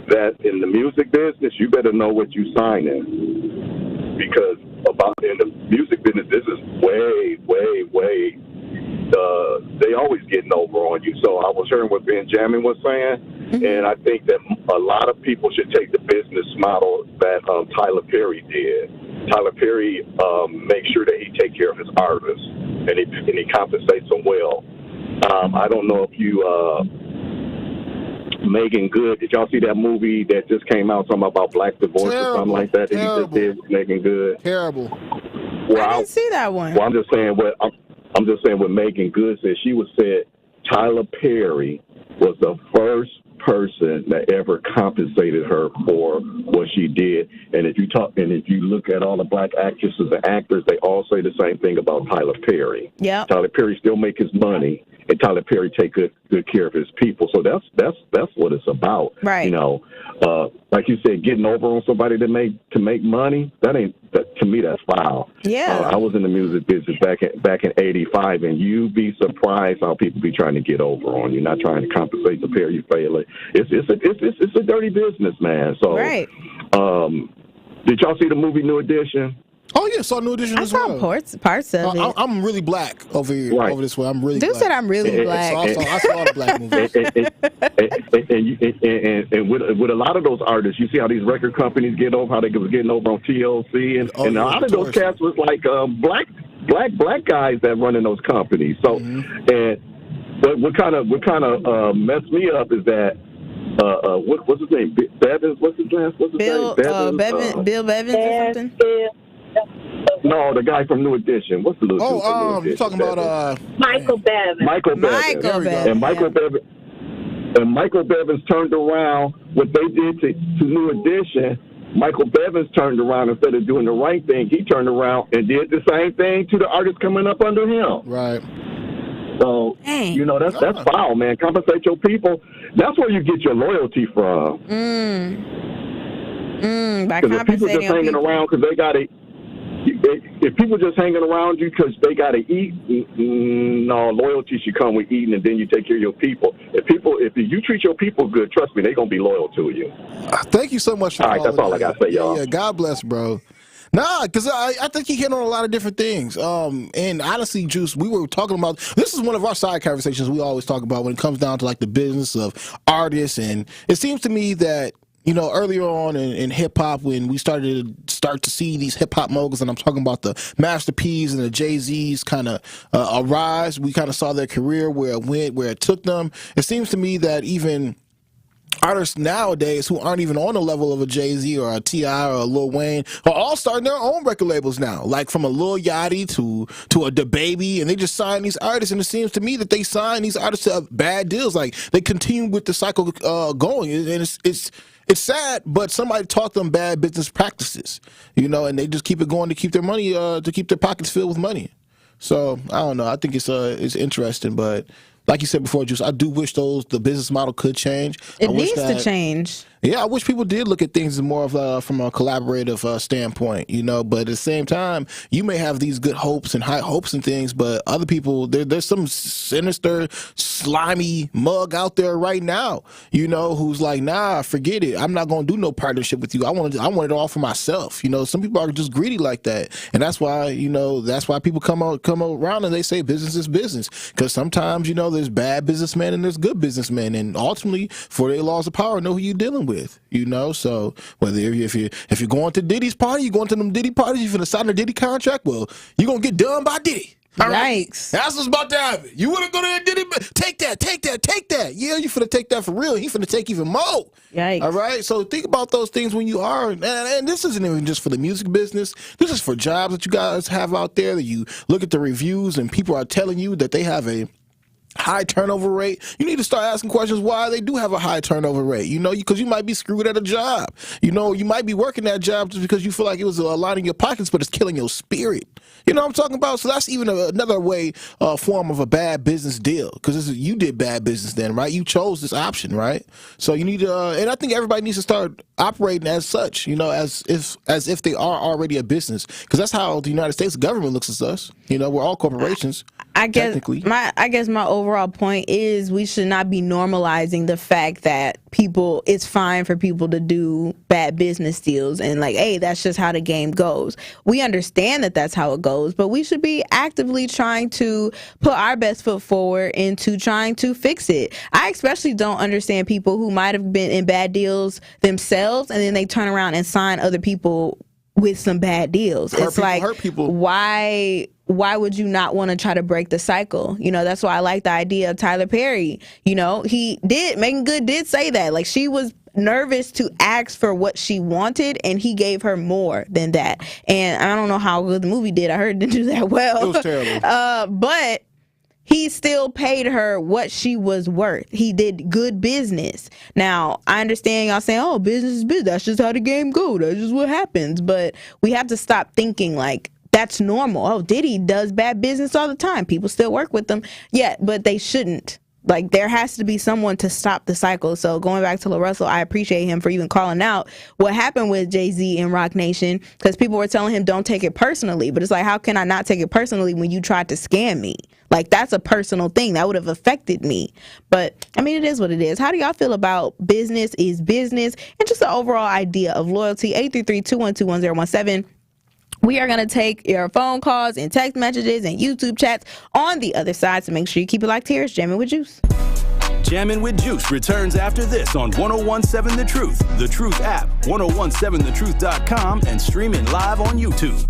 that in the music business, you better know what you sign in, because a about in the music business, this is way. They always getting over on you. So I was hearing what Jammin was saying, and I think that a lot of people should take the business model that Tyler Perry did. Tyler Perry makes sure that he take care of his artists, and he compensates them well. I don't know if you Megan Good. Did y'all see that movie that just came out, something about black divorce or something like that? That he just did with Megan Good. Terrible. Well, I didn't see that one. Well, I'm just saying what Megan Good said. She said Tyler Perry was the first person that ever compensated her for what she did. And if you look at all the black actresses and actors, they all say the same thing about Tyler Perry. Yeah. Tyler Perry still make his money, and Tyler Perry take good care of his people. So that's what it's about. Right. You know, like you said, getting over on somebody to make money. To me, that's foul. Yeah. I was in the music business back in '85, and you'd be surprised how people be trying to get over on you, not trying to compensate the pair you fail. It's a dirty business, man. So, right. Did y'all see the movie New Edition? Oh yeah, saw New Edition as well. I saw parts of it. I'm really black over here, over this way. I'm really. Dude black. said I'm really black. I saw all the black movies. And with a lot of those artists, you see how these record companies get over, how they was getting over on TLC, and a lot of those cats was like black guys that run in those companies. So, but what kind of messed me up is that. What's his name? Bevins? What's his name? Bill Bevins or something? No, the guy from New Edition. What's the little dude from New Edition? You're talking about Michael Bevins. Michael Bevins. And Michael Bevins turned around what they did to New Edition. Michael Bevins turned around, instead of doing the right thing, he turned around and did the same thing to the artists coming up under him. Right. So, you know, that's foul, man. Compensate your people. That's where you get your loyalty from. By Because if people just hanging around because they got to, if people just hanging around you because they got to eat, no, loyalty should come with eating, and then you take care of your people. If you treat your people good, trust me, they're going to be loyal to you. Thank you so much for all right, that's all I got to say, y'all. Yeah, God bless, bro. Nah, because I think he hit on a lot of different things. And honestly, Juice, we were talking about, this is one of our side conversations we always talk about when it comes down to like the business of artists. And it seems to me that, you know, earlier on in hip-hop, when we started to see these hip-hop moguls, and I'm talking about the Master P's and the Jay-Z's kind of arise, we kind of saw their career, where it went, where it took them. It seems to me that even artists nowadays who aren't even on the level of a Jay-Z or a T.I. or a Lil Wayne are all starting their own record labels now, like from a Lil Yachty to a DaBaby, and they just sign these artists, and it seems to me that they sign these artists to bad deals. Like, they continue with the cycle going, and it's sad, but somebody taught them bad business practices, you know, and they just keep it going to keep their money, to keep their pockets filled with money. So I don't know. I think it's interesting, but like you said before, Juice, I do wish the business model could change. It needs to change. Yeah, I wish people did look at things more of from a collaborative standpoint, you know. But at the same time, you may have these good hopes and high hopes and things, but other people, there's some sinister, slimy mug out there right now, you know, who's like, nah, forget it. I'm not gonna do no partnership with you. I want it all for myself. You know, some people are just greedy like that, and that's why people come around and they say business is business, because sometimes, you know, there's bad businessmen and there's good businessmen, and ultimately, for their laws of power, know who you're dealing with, you know. So whether if you're going to Diddy's party, you're going to them Diddy parties, you're finna sign a Diddy contract, well, you're gonna get done by Diddy. All right? Yikes. That's what's about to happen. You wanna go there, Diddy? Take that. Yeah, you finna take that for real. He finna take even more. Yikes. All right? So think about those things when you are, and this isn't even just for the music business. This is for jobs that you guys have out there, that you look at the reviews and people are telling you that they have a high turnover rate. You need to start asking questions why they do have a high turnover rate, you know, because you might be screwed at a job. You know, you might be working that job just because you feel like it was lining your pockets, but it's killing your spirit. You know what I'm talking about? So that's even another form of a bad business deal, because you did bad business then, right? You chose this option, right? So you need to, and I think everybody needs to start operating as such, you know, as if they are already a business, because that's how the United States government looks at us. You know, we're all corporations. I guess my overall point is we should not be normalizing the fact that it's fine for people to do bad business deals and like, hey, that's just how the game goes. We understand that that's how it goes, but we should be actively trying to put our best foot forward into trying to fix it. I especially don't understand people who might have been in bad deals themselves and then they turn around and sign other people with some bad deals. Hurt people. Why would you not want to try to break the cycle? You know, that's why I like the idea of Tyler Perry. You know, Megan Good did say that. Like, she was nervous to ask for what she wanted, and he gave her more than that. And I don't know how good the movie did. I heard it didn't do that well. It was terrible. But he still paid her what she was worth. He did good business. Now, I understand y'all saying, oh, business is business. That's just how the game goes. That's just what happens. But we have to stop thinking like, that's normal. Oh, Diddy does bad business all the time. People still work with them. Yeah, but they shouldn't. Like, there has to be someone to stop the cycle. So going back to LaRussell, I appreciate him for even calling out what happened with Jay-Z and Roc Nation, because people were telling him don't take it personally. But it's like, how can I not take it personally when you tried to scam me? Like, that's a personal thing. That would have affected me. But, I mean, it is what it is. How do y'all feel about business is business and just the overall idea of loyalty? 833-212-1017. We are going to take your phone calls and text messages and YouTube chats on the other side, so make sure you keep it locked here. It's Jammin' with Juice. Jammin' with Juice returns after this on 1017 The Truth, The Truth app, 1017thetruth.com, and streaming live on YouTube.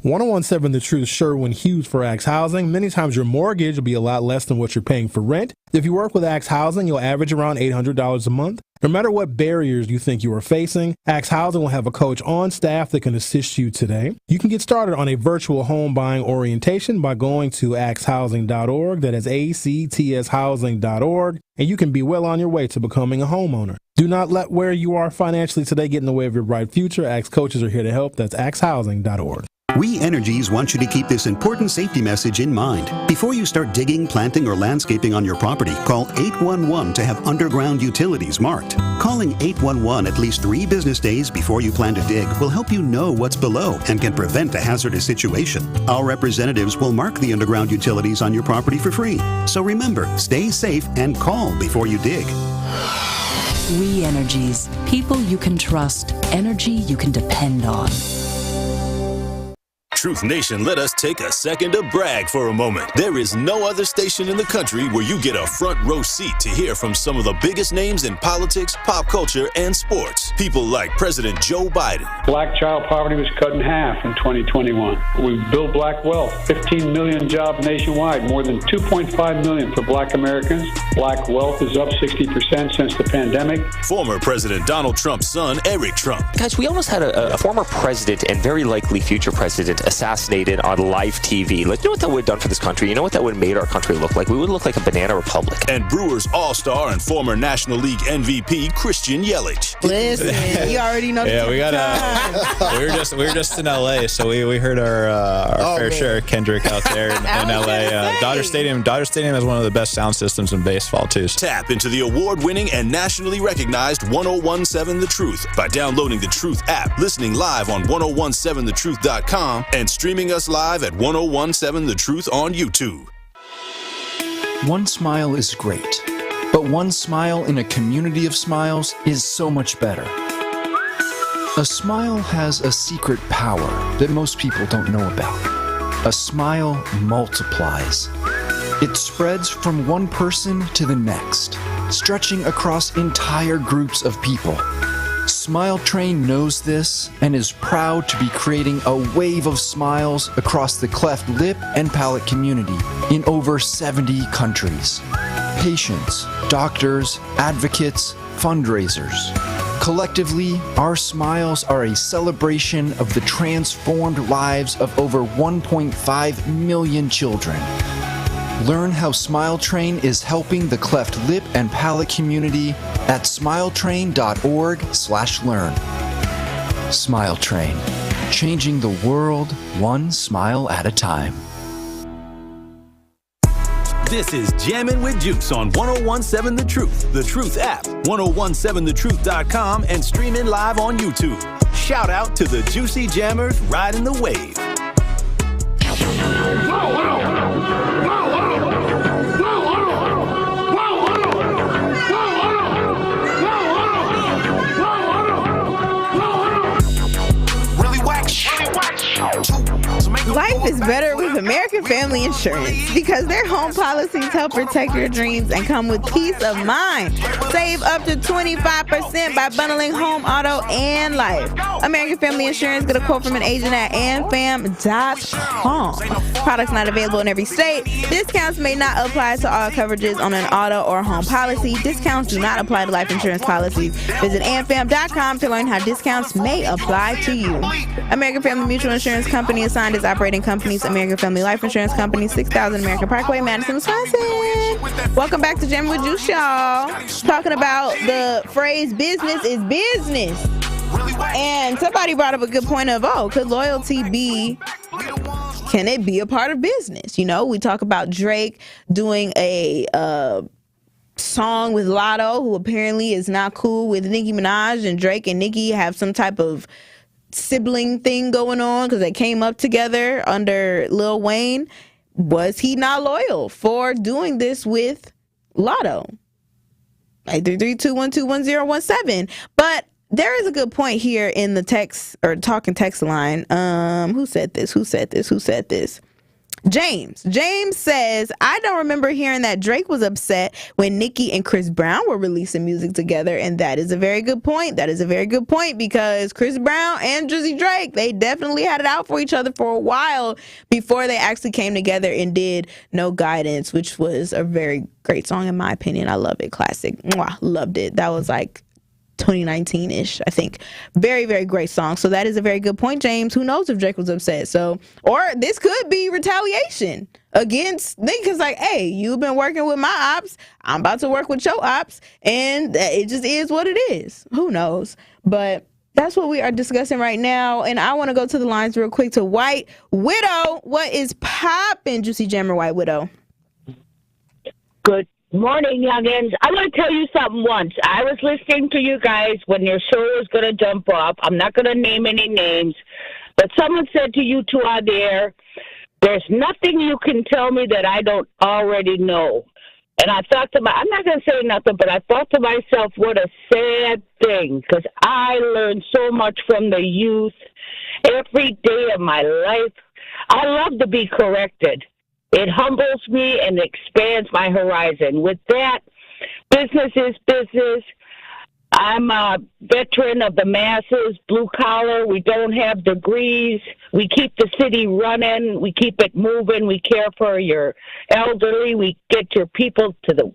1017 The Truth, Sherwin Hughes for Axe Housing. Many times your mortgage will be a lot less than what you're paying for rent. If you work with Axe Housing, you'll average around $800 a month. No matter what barriers you think you are facing, Axe Housing will have a coach on staff that can assist you today. You can get started on a virtual home buying orientation by going to axehousing.org. That is ACTShousing.org. And you can be well on your way to becoming a homeowner. Do not let where you are financially today get in the way of your bright future. Axe coaches are here to help. That's axehousing.org. We Energies want you to keep this important safety message in mind. Before you start digging, planting, or landscaping on your property, call 811 to have underground utilities marked. Calling 811 at least 3 business days before you plan to dig will help you know what's below and can prevent a hazardous situation. Our representatives will mark the underground utilities on your property for free. So remember, stay safe and call before you dig. We Energies. People you can trust. Energy you can depend on. Truth Nation, let us take a second to brag for a moment. There is no other station in the country where you get a front row seat to hear from some of the biggest names in politics, pop culture, and sports. People like President Joe Biden. Black child poverty was cut in half in 2021. We built black wealth, 15 million jobs nationwide, more than 2.5 million for black Americans. Black wealth is up 60% since the pandemic. Former President Donald Trump's son, Eric Trump. Guys, we almost had a former president and very likely future president assassinated on live TV. Like, you know what that would have done for this country? You know what that would have made our country look like? We would look like a banana republic. And Brewers All-Star and former National League MVP Christian Yelich. Listen, you already know. Yeah, we got we were just in LA, so we heard our fair share of Kendrick out there in LA. Dodger Stadium has one of the best sound systems in baseball too. Tap into the award-winning and nationally recognized 1017 The Truth by downloading the Truth app, listening live on 1017thetruth.com, and streaming us live at 1017 The Truth on YouTube. One smile is great, but one smile in a community of smiles is so much better. A smile has a secret power that most people don't know about. A smile multiplies. It spreads from one person to the next, stretching across entire groups of people. Smile Train knows this and is proud to be creating a wave of smiles across the cleft lip and palate community in over 70 countries. Patients, doctors, advocates, fundraisers. Collectively, our smiles are a celebration of the transformed lives of over 1.5 million children. Learn how Smile Train is helping the cleft lip and palate community at smiletrain.org/learn. Smile Train, changing the world one smile at a time. This is Jammin' with Juice on 1017 The Truth app, 1017thetruth.com, and streaming live on YouTube. Shout out to the Juicy Jammers riding the wave. Whoa, whoa, whoa. better with American Family Insurance because their home policies help protect your dreams and come with peace of mind. Save up to 25% by bundling home, auto, and life. American Family Insurance, get a quote from an agent at amfam.com. Products not available in every state. Discounts may not apply to all coverages on an auto or home policy. Discounts do not apply to life insurance policies. Visit amfam.com to learn how discounts may apply to you. American Family Mutual Insurance Company assigned as operating companies. American Family Life Insurance Company, 6000 American Parkway, Madison, Wisconsin. Welcome back to Jammin' with Juice, y'all. Talking about the phrase business is business. And somebody brought up a good point of, could loyalty can it be a part of business? You know, we talk about Drake doing a song with Latto, who apparently is not cool with Nicki Minaj, and Drake and Nicki have some type of sibling thing going on because they came up together under Lil Wayne. Was he not loyal for doing this with Latto? 833-212-1017. But there is a good point here in the text or talking text line. Who said this? James says, I don't remember hearing that Drake was upset when Nicki and Chris Brown were releasing music together, and that is a very good point. Because Chris Brown and Drizzy Drake, they definitely had it out for each other for a while before they actually came together and did No Guidance, which was a very great song in my opinion. I love it. Classic. Mwah, loved it. That was like 2019-ish, I think. Very, very great song. So that is a very good point, James. Who knows if Drake was upset? So, or this could be retaliation against niggas like, hey, you've been working with my ops, I'm about to work with your ops, and it just is what it is. Who knows? But that's what we are discussing right now. And I want to go to the lines real quick to White Widow. What is poppin', Juicy Jammer, White Widow? Good morning, youngins. I'm going to tell you something once. I was listening to you guys when your show was going to jump off. I'm not going to name any names, but someone said to you two out there, there's nothing you can tell me that I don't already know. And I thought I'm not going to say nothing, but I thought to myself, what a sad thing, because I learned so much from the youth every day of my life. I love to be corrected. It humbles me and expands my horizon. With that, business is business. I'm a veteran of the masses, blue collar. We don't have degrees. We keep the city running. We keep it moving. We care for your elderly. We get your people to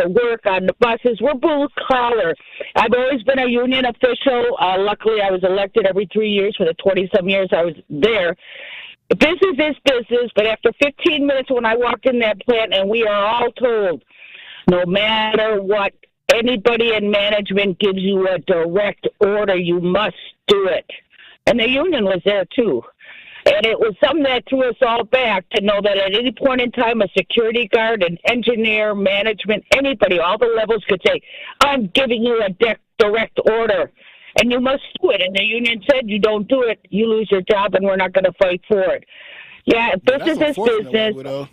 work on the buses. We're blue collar. I've always been a union official. Luckily, I was elected every 3 years for the 20-some years I was there. Business is business, but after 15 minutes when I walked in that plant, and we are all told, no matter what, anybody in management gives you a direct order, you must do it. And the union was there too. And it was something that threw us all back to know that at any point in time, a security guard, an engineer, management, anybody, all the levels could say, I'm giving you a direct order. And you must do it. And the union said, you don't do it, you lose your job, and we're not going to fight for it. Yeah, business is business.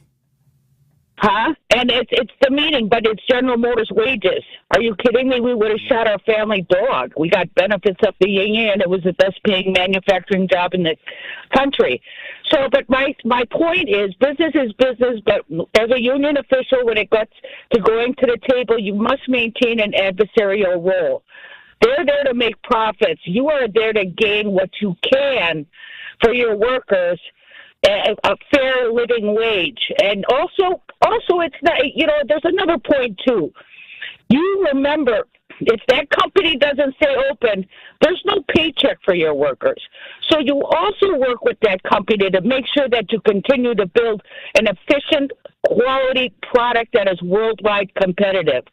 Huh? And it's the meeting, but it's General Motors wages. Are you kidding me? We would have shot our family dog. We got benefits up the yin, and it was the best paying manufacturing job in the country. So, but my point is, business is business, but as a union official, when it gets to going to the table, you must maintain an adversarial role. They're there to make profits. You are there to gain what you can for your workers, a fair living wage. And also it's not, there's another point too. You remember, if that company doesn't stay open, there's no paycheck for your workers. So you also work with that company to make sure that you continue to build an efficient, quality product that is worldwide competitive.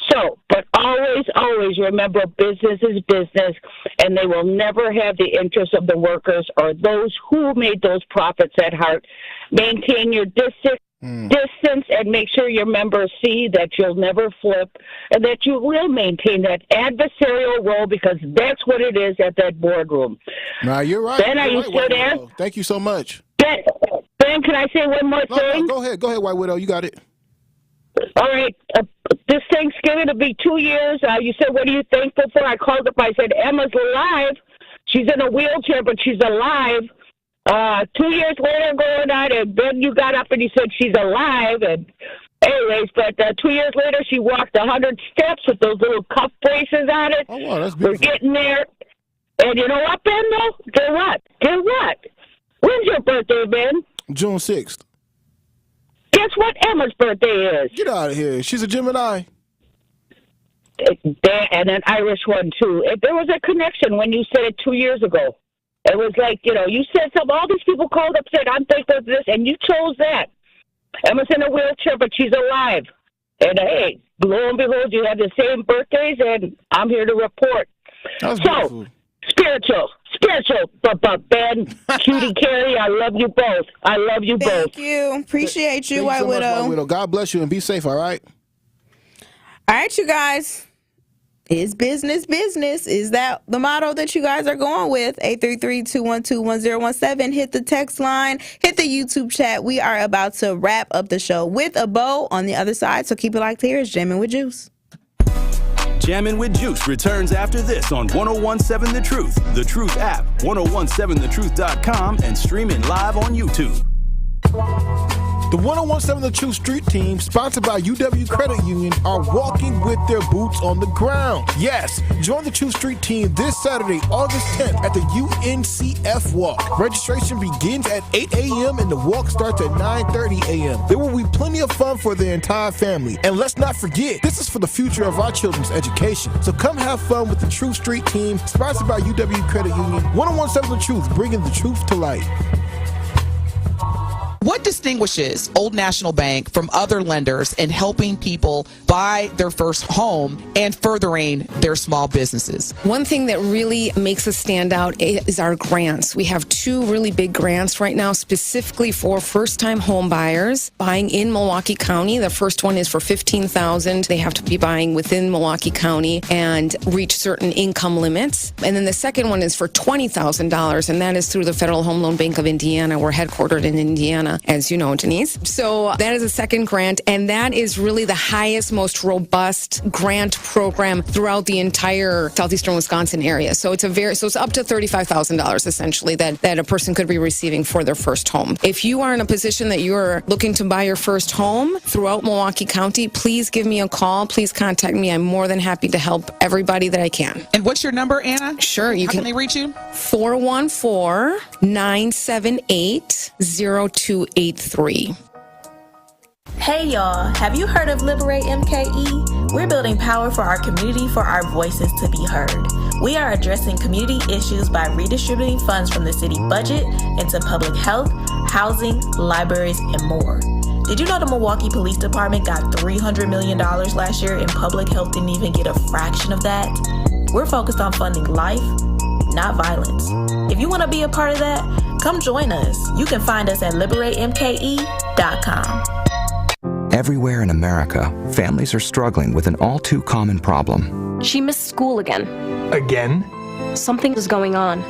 So, but always remember, business is business, and they will never have the interests of the workers or those who made those profits at heart. Maintain your distance and make sure your members see that you'll never flip and that you will maintain that adversarial role, because that's what it is at that boardroom. No, you're right. Ben, are you still there? Thank you so much. Ben, can I say one more thing? No, go ahead, White Widow. You got it. All right. This Thanksgiving will be 2 years. You said, what are you thankful for? I called up. I said, Emma's alive. She's in a wheelchair, but she's alive. 2 years later going on, and then you got up and you said she's alive. And anyways, but 2 years later, she walked 100 steps with those little cuff braces on it. Oh, wow, that's We're beautiful. getting there. And you know what, Ben, though? Guess what? When's your birthday, Ben? June 6th. Guess what Emma's birthday is? Get out of here. She's a Gemini. And an Irish one, too. There was a connection when you said it 2 years ago. It was like, you said something. All these people called up, said, I'm thankful for this, and you chose that. Emma's in a wheelchair, but she's alive. And, hey, lo and behold, you have the same birthdays, and I'm here to report. That's beautiful. Spiritual, but Ben, Cutie Carrie, I love you both. I love you both. Thank you. Appreciate you, Thank White so much, Widow. White Widow. God bless you and be safe, all right? All right, you guys. Is business business? Is that the motto that you guys are going with? 833-212-1017. Hit the text line. Hit the YouTube chat. We are about to wrap up the show with a bow on the other side, so keep it locked here. It's Jammin' with Juice. Jammin' with Juice returns after this on 1017 The Truth, The Truth app, 1017thetruth.com, and streaming live on YouTube. The 1017 The Truth Street Team, sponsored by UW Credit Union, are walking with their boots on the ground. Yes, join the Truth Street Team this Saturday, August 10th at the UNCF Walk. Registration begins at 8 a.m. and the walk starts at 9:30 a.m. There will be plenty of fun for the entire family. And let's not forget, this is for the future of our children's education. So come have fun with the Truth Street Team, sponsored by UW Credit Union. 1017 The Truth, bringing the truth to life. What distinguishes Old National Bank from other lenders in helping people buy their first home and furthering their small businesses? One thing that really makes us stand out is our grants. We have two really big grants right now specifically for first-time home buyers buying in Milwaukee County. The first one is for $15,000. They have to be buying within Milwaukee County and reach certain income limits. And then the second one is for $20,000, and that is through the Federal Home Loan Bank of Indiana. We're headquartered in Indiana, as you know, Denise. So that is a second grant, and that is really the highest, most robust grant program throughout the entire southeastern Wisconsin area. So it's it's up to $35,000 essentially that a person could be receiving for their first home. If you are in a position that you're looking to buy your first home throughout Milwaukee County, please give me a call. Please contact me. I'm more than happy to help everybody that I can. And what's your number, Anna? Sure. How can they reach you? 414-978-0283. Hey y'all, have you heard of Liberate MKE? We're building power for our community for our voices to be heard. We are addressing community issues by redistributing funds from the city budget into public health, housing, libraries, and more. Did you know the Milwaukee Police Department got $300 million last year and public health didn't even get a fraction of that? We're focused on funding life, not violence. If you want to be a part of that, come join us. You can find us at liberatemke.com. Everywhere in America, families are struggling with an all-too-common problem. She missed school again. Again? Something is going on.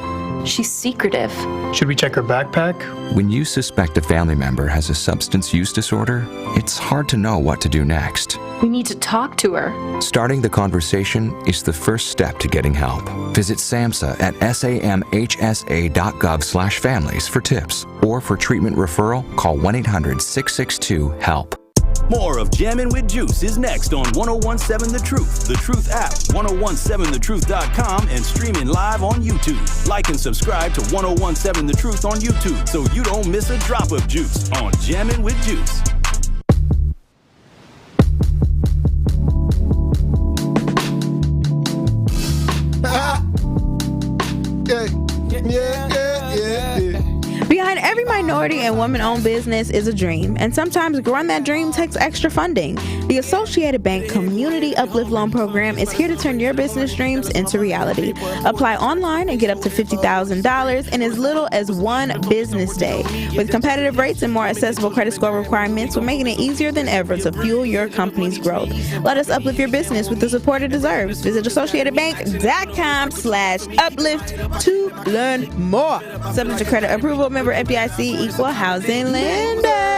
She's secretive. Should we check her backpack? When you suspect a family member has a substance use disorder, it's hard to know what to do next. We need to talk to her. Starting the conversation is the first step to getting help. Visit SAMHSA at samhsa.gov/families for tips. Or for treatment referral, call 1-800-662-HELP. More of Jammin' with Juice is next on 1017 The Truth, The Truth app, 1017thetruth.com, and streaming live on YouTube. Like and subscribe to 1017 The Truth on YouTube so you don't miss a drop of juice on Jammin' with Juice. Behind every minority and woman-owned business is a dream, and sometimes growing that dream takes extra funding. The Associated Bank Community Uplift Loan Program is here to turn your business dreams into reality. Apply online and get up to $50,000 in as little as one business day. With competitive rates and more accessible credit score requirements, we're making it easier than ever to fuel your company's growth. Let us uplift your business with the support it deserves. Visit AssociatedBank.com/uplift to learn more. Subject to credit approval, member FDIC, equal housing lender.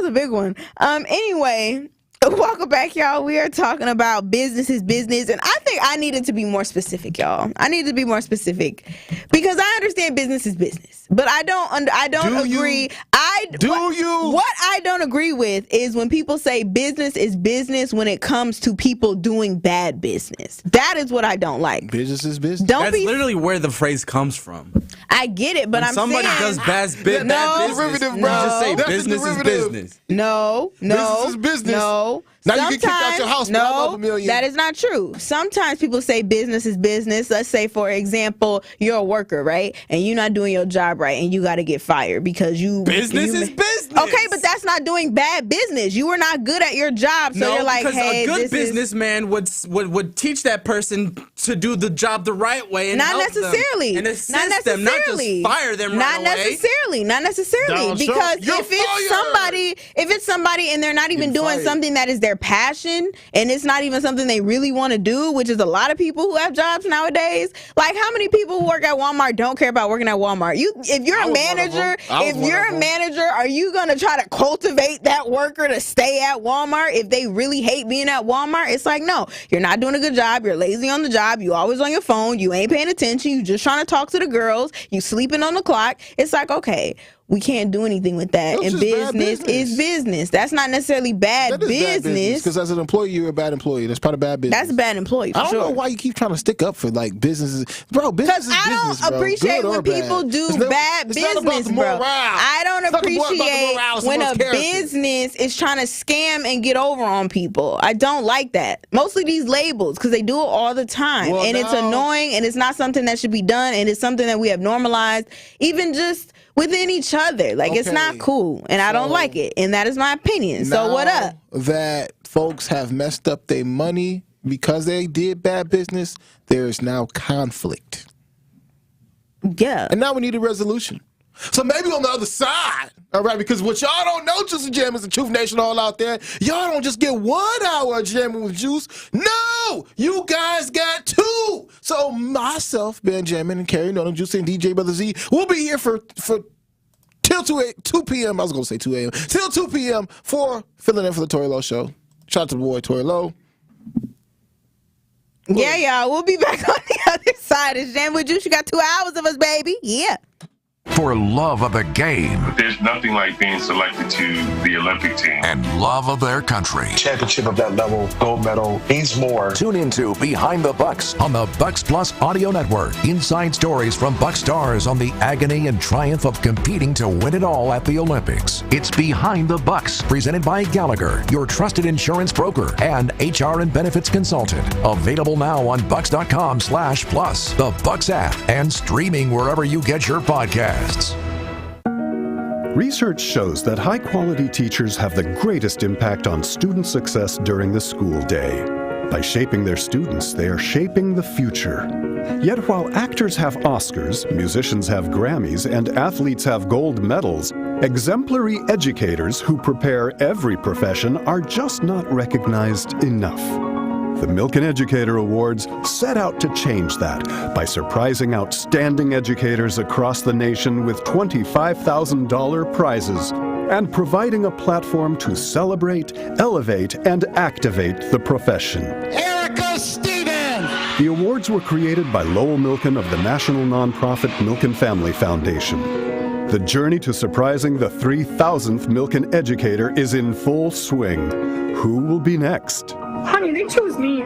was a big one. Anyway, welcome back, y'all. We are talking about business is business, and I think I needed to be more specific, y'all. I need to be more specific because I understand business is business, but I don't agree. What I don't agree with is when people say business is business when it comes to people doing bad business. That is what I don't like. Business is business. That's literally where the phrase comes from. I get it, but when somebody does bad business, you just say business is business. No. Business is business. No. Now you get kicked out your house. No, that is not true. Sometimes people say business is business. Let's say, for example, you're a worker, right? And you're not doing your job right, and you got to get fired because business is business. Okay, but that's not doing bad business. You were not good at your job, so you're like, hey, a good businessman would teach that person to do the job the right way and not help necessarily, them and assist them, not just fire them right away. Not necessarily, because if it's somebody and they're not even doing something that is their passion and it's not even something they really want to do, which is a lot of people who have jobs nowadays. Like, how many people who work at Walmart don't care about working at Walmart? If you're a manager, are you gonna try to cultivate that worker to stay at Walmart if they really hate being at Walmart? It's like, no, you're not doing a good job. You're lazy on the job. You always on your phone. You ain't paying attention. You just trying to talk to the girls. You sleeping on the clock. It's like, okay, we can't do anything with that. And business is business. That's not necessarily bad business. Because as an employee, you're a bad employee. That's part of bad business. That's a bad employee. For I don't know why you keep trying to stick up for like businesses, bro. Business is business. Because I don't appreciate when people do bad business, bro. I don't appreciate when a business is trying to scam and get over on people. I don't like that. Mostly these labels, because they do it all the time, and it's annoying, and it's not something that should be done, and it's something that we have normalized, even just within each other. Like, it's not cool, and I don't like it, and that is my opinion. So what up? That folks have messed up their money because they did bad business, there is now conflict. Yeah. And now we need a resolution. So maybe on the other side, all right, because what y'all don't know, Juice and Jammin and Truth Nation all out there, y'all don't just get 1 hour of Jammin with Juice. No, you guys got 2. So myself, Ben Jammin, and Carrie Nolan, Juice, and DJ Brother Z, we'll be here for till 2 p.m. I was going to say 2 a.m. Till 2 p.m. for filling in for the Tori Lowe Show. Shout out to the boy, Tori Lowe. Yeah, y'all. We'll be back on the other side. It's Jammin with Juice. You got 2 hours of us, baby. Yeah. For love of the game. There's nothing like being selected to the Olympic team. And love of their country. Championship of that level, gold medal, means more. Tune into Behind the Bucks on the Bucks Plus Audio Network. Inside stories from Bucks stars on the agony and triumph of competing to win it all at the Olympics. It's Behind the Bucks, presented by Gallagher, your trusted insurance broker and HR and benefits consultant. Available now on bucks.com/plus, the Bucks app, and streaming wherever you get your podcasts. Research shows that high-quality teachers have the greatest impact on student success during the school day. By shaping their students, they are shaping the future. Yet while actors have Oscars, musicians have Grammys, and athletes have gold medals, exemplary educators who prepare every profession are just not recognized enough. The Milken Educator Awards set out to change that by surprising outstanding educators across the nation with $25,000 prizes and providing a platform to celebrate, elevate, and activate the profession. Erica Stevens! The awards were created by Lowell Milken of the national nonprofit Milken Family Foundation. The journey to surprising the 3,000th Milken Educator is in full swing. Who will be next? Honey, they chose me.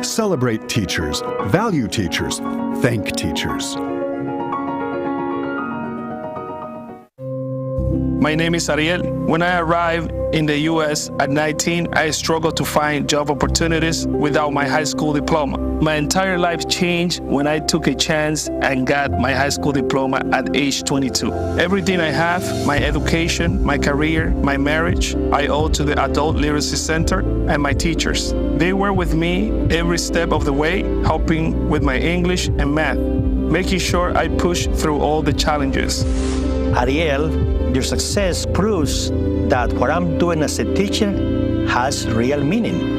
Celebrate teachers, value teachers, thank teachers. My name is Ariel. When I arrived in the U.S. at 19, I struggled to find job opportunities without my high school diploma. My entire life changed when I took a chance and got my high school diploma at age 22. Everything I have, my education, my career, my marriage, I owe to the Adult Literacy Center and my teachers. They were with me every step of the way, helping with my English and math, making sure I push through all the challenges. Ariel, your success proves that what I'm doing as a teacher has real meaning.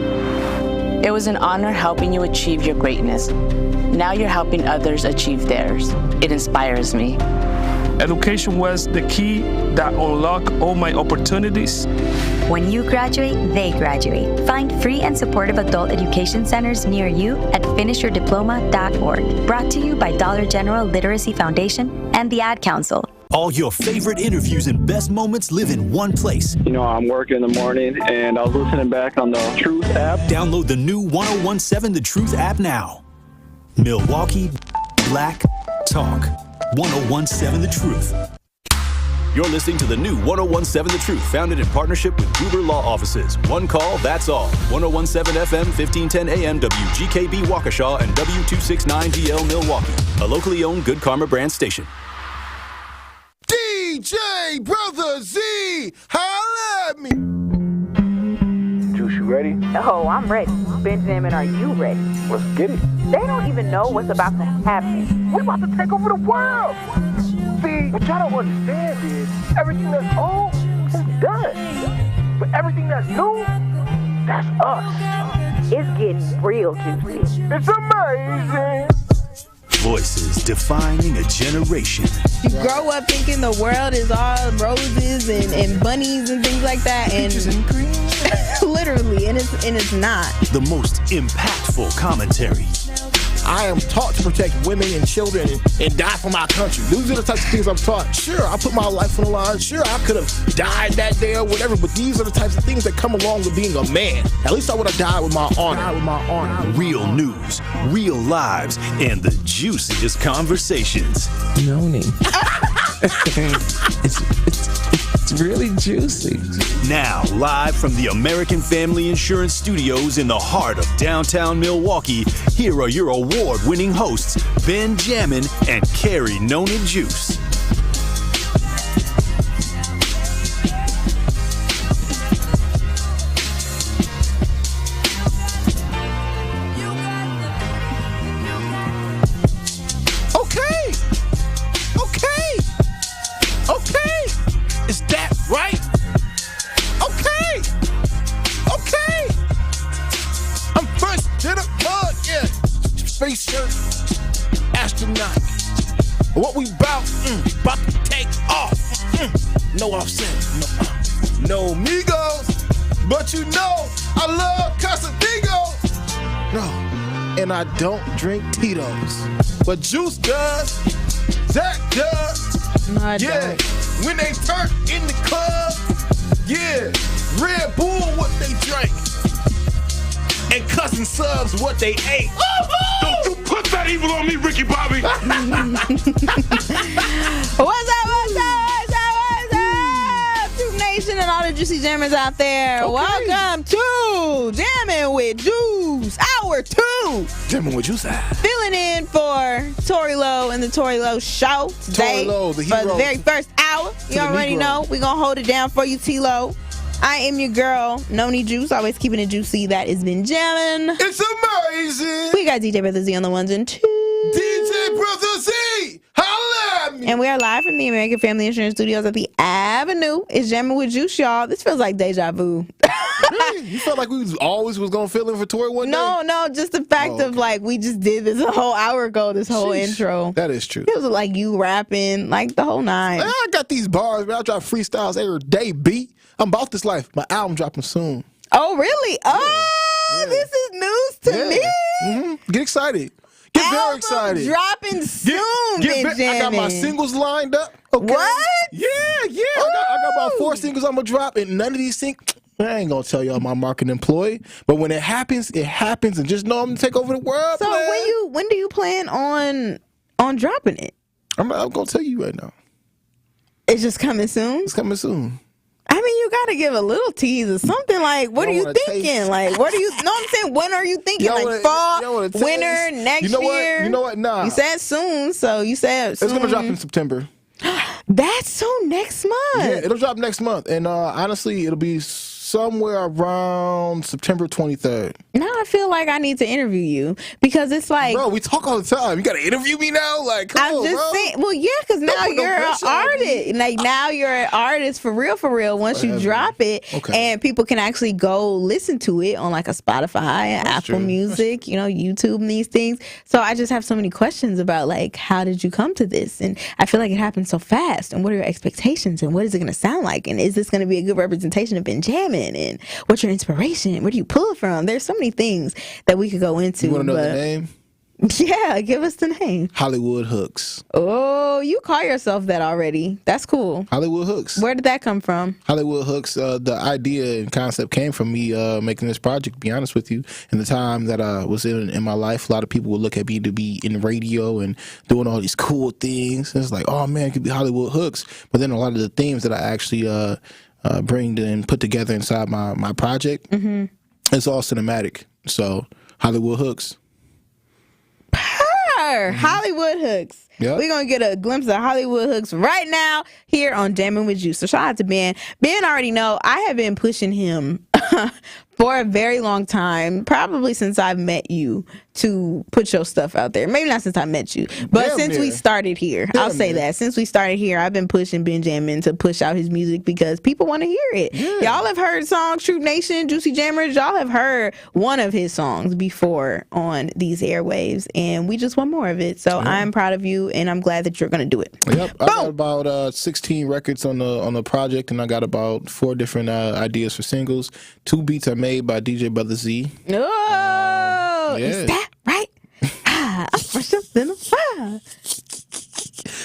It was an honor helping you achieve your greatness. Now you're helping others achieve theirs. It inspires me. Education was the key that unlocked all my opportunities. When you graduate, they graduate. Find free and supportive adult education centers near you at finishyourdiploma.org. Brought to you by Dollar General Literacy Foundation and the Ad Council. All your favorite interviews and best moments live in one place. You know, I'm working in the morning, and I was listening back on the Truth app. Download the new 1017 The Truth app now. Milwaukee Black Talk. 1017 The Truth. You're listening to the new 1017 The Truth, founded in partnership with Gruber Law Offices. One call, that's all. 1017 FM, 1510 AM, WGKB Waukesha, and W269DL Milwaukee. A locally owned Good Karma brand station. DJ Brother Z, holla at me. Juice, you ready? Oh, I'm ready. Benjamin, are you ready? Let's get it. They don't even know what's about to happen. We're about to take over the world. See, what y'all don't understand is everything that's old is done. But everything that's new, that's us. It's getting real juicy. It's amazing. Voices defining a generation. You grow up thinking the world is all roses and bunnies and things like that, and literally, and it's not. The most impactful commentary. I am taught to protect women and children and die for my country. These are the types of things I'm taught. Sure, I put my life on the line. Sure, I could have died that day or whatever, but these are the types of things that come along with being a man. At least I would have died with my honor. Real news, real lives, and the juiciest conversations. Noni. It's really juicy. Now, live from the American Family Insurance Studios in the heart of downtown Milwaukee, here are your award-winning hosts, Ben Jammin and Carrie Noni Juice. Is that right? Okay. I'm first to the mud, yeah. Space shirt, astronaut. What we about to take off. No offset, no Migos. But you know, I love Casamigos. No, and I don't drink Tito's. But Juice does, Zach does. No, I don't. When they turn in the club, yeah, Red Bull what they drank, and Cousin Subs what they ate. Don't you put that evil on me, Ricky Bobby. What's up? Troop Nation and all the juicy jammers out there. Okay. Welcome to Jammin' with Juice, Hour 2. Jammin' with Juice. Filling in for Tori Lowe and the Tori Lowe Show today. Tori Lowe, the for hero. the very first hour. You already know. We're going to hold it down for you, T-Lo. I am your girl, Noni Juice, always keeping it juicy. That is Ben Jammin. It's amazing. We got DJ Brother Z on the ones and twos. DJ Brother Z, holla at me. And we are live from the American Family Insurance Studios at the Avenue. It's Jammin' with Juice, y'all. This feels like deja vu. Really? You felt like we always was going to fill in for Tori one day? No, just the fact of like we just did this a whole hour ago, this whole intro. That is true. It was like you rapping, like the whole nine. I got these bars, man. I drop freestyles every day, B. I'm about this life. My album dropping soon. Oh, really? Oh, this is news to me. Mm-hmm. Get excited. Get very excited. Dropping soon, Benjamin. I got my singles lined up. Okay. What? Yeah. I got about 4 singles I'm going to drop, and none of these things, I ain't going to tell y'all my marketing employee, but when it happens, and just know I'm going to take over the world. So man. when do you plan on dropping it? I'm going to tell you right now. It's just coming soon? It's coming soon. I mean, you got to give a little tease or something. Like, what are you thinking? Like, what are you, know what I'm saying? When are you thinking? Like, fall, winter, next year? You know what? Nah. You said soon, so you said soon. It's going to drop in September. That's so next month. Yeah, it'll drop next month. And honestly, it'll be somewhere around September 23rd. Now I feel like I need to interview you because it's like, bro, we talk all the time. You got to interview me now? Like, come I'm on, just bro. saying. Well, yeah, because now you're an artist. Like now you're an artist for real. Once you drop it, and people can actually go listen to it on like a Spotify and Apple Music, YouTube and these things. So I just have so many questions about like, how did you come to this? And I feel like it happened so fast. And what are your expectations? And what is it going to sound like? And is this going to be a good representation of Ben Jammin? And what's your inspiration? Where do you pull it from? There's so many things that we could go into. You want to know the name? Yeah, give us the name. Hollywood Hooks. Oh, you call yourself that already. That's cool. Hollywood Hooks. Where did that come from? Hollywood Hooks, the idea and concept came from me making this project, to be honest with you. In the time that I was in my life, a lot of people would look at me to be in radio and doing all these cool things. And it's like, oh man, it could be Hollywood Hooks. But then a lot of the themes that I actually bring and put together inside my project, it's all cinematic. So Hollywood Hooks. Hollywood Hooks. Yep. We're going to get a glimpse of Hollywood Hooks right now here on Jammin' with You. So shout out to Ben. Ben already know I have been pushing him for a very long time, probably since I've met you, to put your stuff out there. Maybe not since I met you, but since we started here. I'll say that. Since we started here, I've been pushing Ben Jammin to push out his music because people want to hear it. Yeah. Y'all have heard songs, Troop Nation, Juicy Jammers. Y'all have heard one of his songs before on these airwaves, and we just want more of it. So I'm proud of you, and I'm glad that you're going to do it. Yep. I got about 16 records on the project, and I got about 4 different ideas for singles. 2 beats are made by DJ Brother Z. Oh, is that right? I'm fresh up in the fire.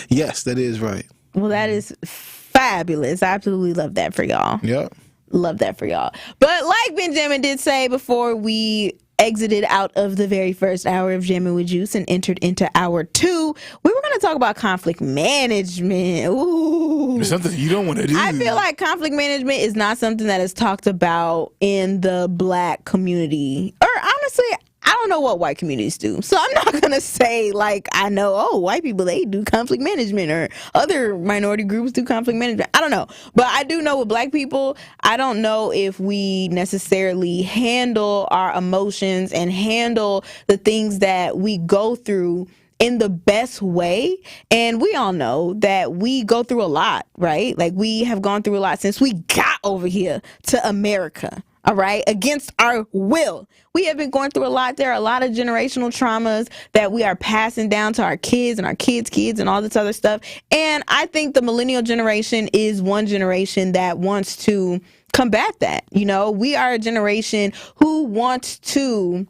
Yes, that is right. Well, that is fabulous. I absolutely love that for y'all. Yep. Love that for y'all. But like Benjamin did say before we exited out of the very first hour of Jammin' with Juice and entered into hour 2, we were going to talk about conflict management. Ooh. It's something you don't want to do. I feel like conflict management is not something that is talked about in the Black community. Or honestly, I don't know what white communities do. So I'm not going to say like I know, white people, they do conflict management or other minority groups do conflict management. I don't know. But I do know with Black people, I don't know if we necessarily handle our emotions and handle the things that we go through in the best way. And we all know that we go through a lot, right? Like we have gone through a lot since we got over here to America. All right, against our will. We have been going through a lot. There are a lot of generational traumas that we are passing down to our kids and our kids' kids and all this other stuff. And I think the millennial generation is one generation that wants to combat that. We are a generation who wants to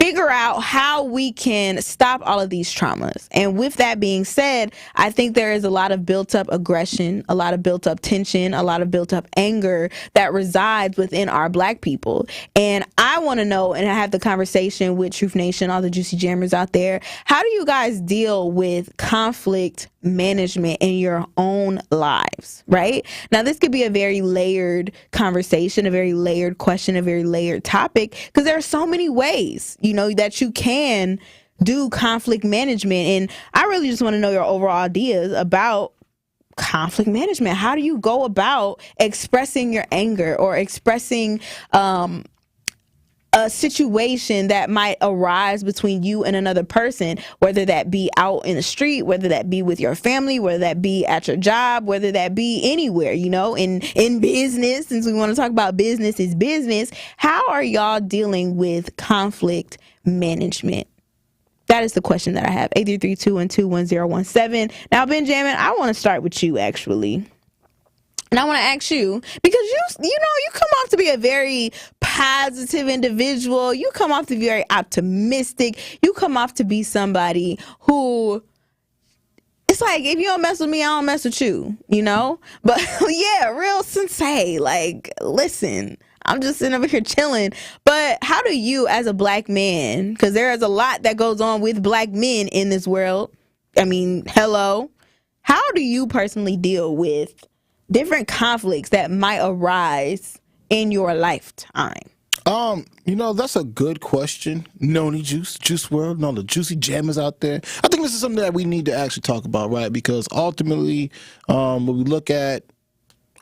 figure out how we can stop all of these traumas. And with that being said, I think there is a lot of built up aggression, a lot of built up tension, a lot of built up anger that resides within our Black people. And I want to know, and I have the conversation with Truth Nation, all the Juicy Jammers out there, how do you guys deal with conflict management in your own lives, right? Now, this could be a very layered conversation, a very layered question, a very layered topic, because there are so many ways, that you can do conflict management. And I really just want to know your overall ideas about conflict management. How do you go about expressing your anger or expressing a situation that might arise between you and another person, whether that be out in the street, whether that be with your family, whether that be at your job, whether that be anywhere, in business, since we want to talk about business is business. How are y'all dealing with conflict management? That is the question that I have. 833-212-1017. Now, Benjamin, I want to start with you, actually. And I want to ask you, because you come off to be a very positive individual. You come off to be very optimistic. You come off to be somebody who, it's like, if you don't mess with me, I don't mess with you, But yeah, real sensei. Like, listen, I'm just sitting over here chilling. But how do you, as a Black man, because there is a lot that goes on with Black men in this world. I mean, hello. How do you personally deal with different conflicts that might arise in your lifetime? That's a good question. Noni Juice World, and all the Juicy Jammers out there. I think this is something that we need to actually talk about, right? Because ultimately, when we look at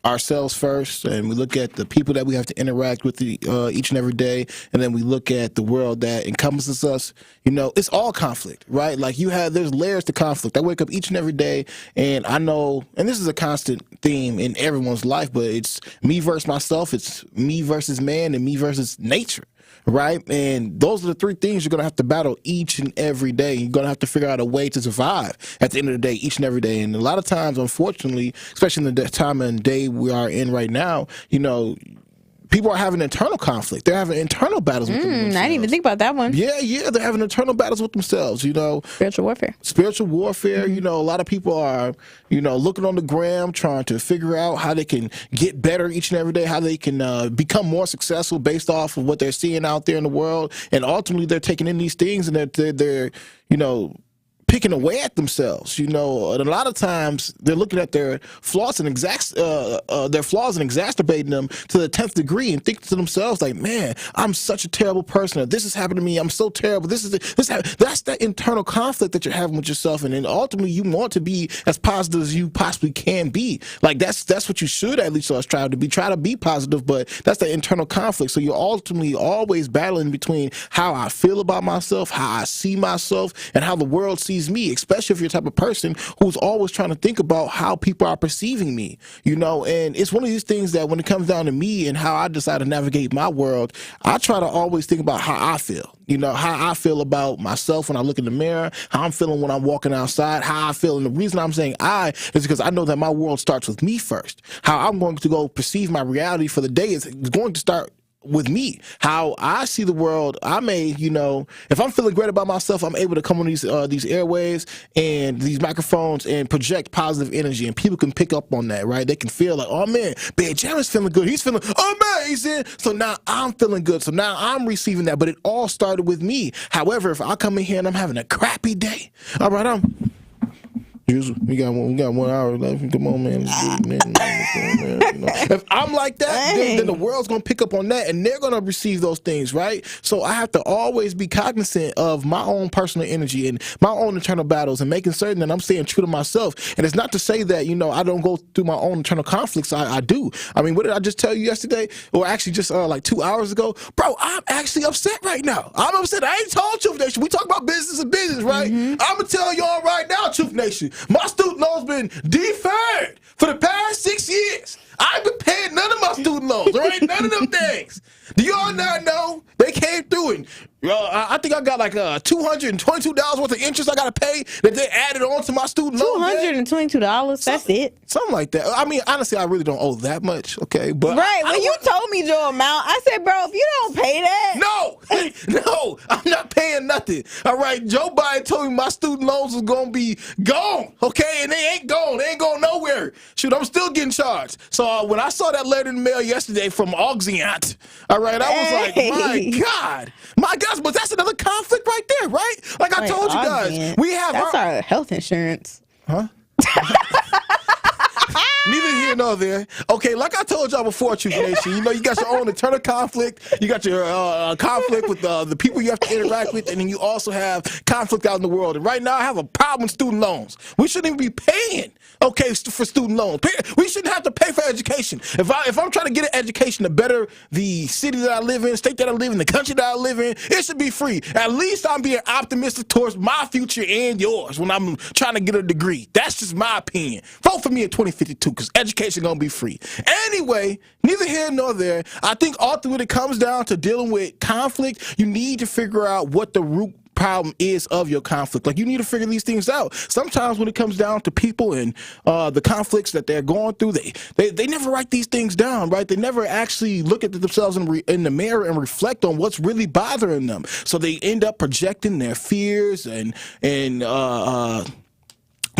ourselves first, and we look at the people that we have to interact with each and every day, and then we look at the world that encompasses us, it's all conflict, right? Like there's layers to conflict. I wake up each and every day, and I know, and this is a constant theme in everyone's life, but it's me versus myself, it's me versus man, and me versus nature. Right? And those are the three things you're going to have to battle each and every day. You're going to have to figure out a way to survive at the end of the day, each and every day. And a lot of times, unfortunately, especially in the time and day we are in right now, people are having internal conflict. They're having internal battles with themselves. I didn't even think about that one. Yeah, they're having internal battles with themselves, Spiritual warfare. Spiritual warfare, a lot of people are, looking on the gram, trying to figure out how they can get better each and every day, how they can become more successful based off of what they're seeing out there in the world. And ultimately, they're taking in these things and they're picking away at themselves, and a lot of times they're looking at their flaws and exacerbating them to the 10th degree and thinking to themselves like, man, I'm such a terrible person. Or, this has happened to me. I'm so terrible. That's that internal conflict that you're having with yourself, and then ultimately you want to be as positive as you possibly can be. Like that's what you should at least try to be. Try to be positive, but that's the internal conflict. So you're ultimately always battling between how I feel about myself, how I see myself, and how the world sees me, especially if you're the type of person who's always trying to think about how people are perceiving me, and it's one of these things that when it comes down to me and how I decide to navigate my world, I try to always think about how I feel, how I feel about myself when I look in the mirror, how I'm feeling when I'm walking outside, how I feel. And the reason I'm saying I is because I know that my world starts with me first. How I'm going to go perceive my reality for the day is going to start with me. How I see the world, I may, if I'm feeling great about myself, I'm able to come on these airwaves and these microphones and project positive energy, and people can pick up on that, right? They can feel like, oh man, Jammin's feeling good. He's feeling amazing. So now I'm feeling good. So now I'm receiving that, but it all started with me. However, if I come in here and I'm having a crappy day, all right, we got 1 hour left. Come on, man. If I'm like that, then the world's gonna pick up on that, and they're gonna receive those things, right? So I have to always be cognizant of my own personal energy and my own internal battles, and making certain that I'm staying true to myself. And it's not to say that I don't go through my own internal conflicts. I do. I mean, what did I just tell you yesterday, or actually just like 2 hours ago, bro? I'm actually upset right now. I'm upset. I ain't told Truth Nation. We talk about business and business, right? I'm gonna tell y'all right now, Truth Nation. My student loans been deferred for the past 6 years. I ain't been paying none of my student loans, all right? None of them things. Do y'all not know? They came through and I think I got like $222 worth of interest I got to pay that they added on to my student loan. $222, that's it? Something like that. I mean, honestly, I really don't owe that much, okay? But right, when you told me your amount, I said, bro, if you don't pay that. No, I'm not paying nothing. All right, Joe Biden told me my student loans was going to be gone, okay? And they ain't gone. They ain't going nowhere. Shoot, I'm still getting charged. So when I saw that letter in the mail yesterday from Auxiant, all right, I was like, my gosh, but that's another conflict right there, right? Like I told you guys, we have our health insurance. Huh? Neither here nor there. Okay, like I told y'all before, Truth Nation, you got your own internal conflict. You got your conflict with the people you have to interact with, and then you also have conflict out in the world. And right now, I have a problem with student loans. We shouldn't even be paying, for student loans. We shouldn't have to pay for education. If I'm trying to get an education to better the city that I live in, state that I live in, the country that I live in, it should be free. At least I'm being optimistic towards my future and yours when I'm trying to get a degree. That's just my opinion. Vote for me in 2052. Because education gonna be free. Anyway, neither here nor there. I think ultimately it comes down to dealing with conflict. You need to figure out what the root problem is of your conflict. Like, you need to figure these things out. Sometimes when it comes down to people and the conflicts that they're going through, they never write these things down, right? They never actually look at themselves in the mirror and reflect on what's really bothering them. So they end up projecting their fears and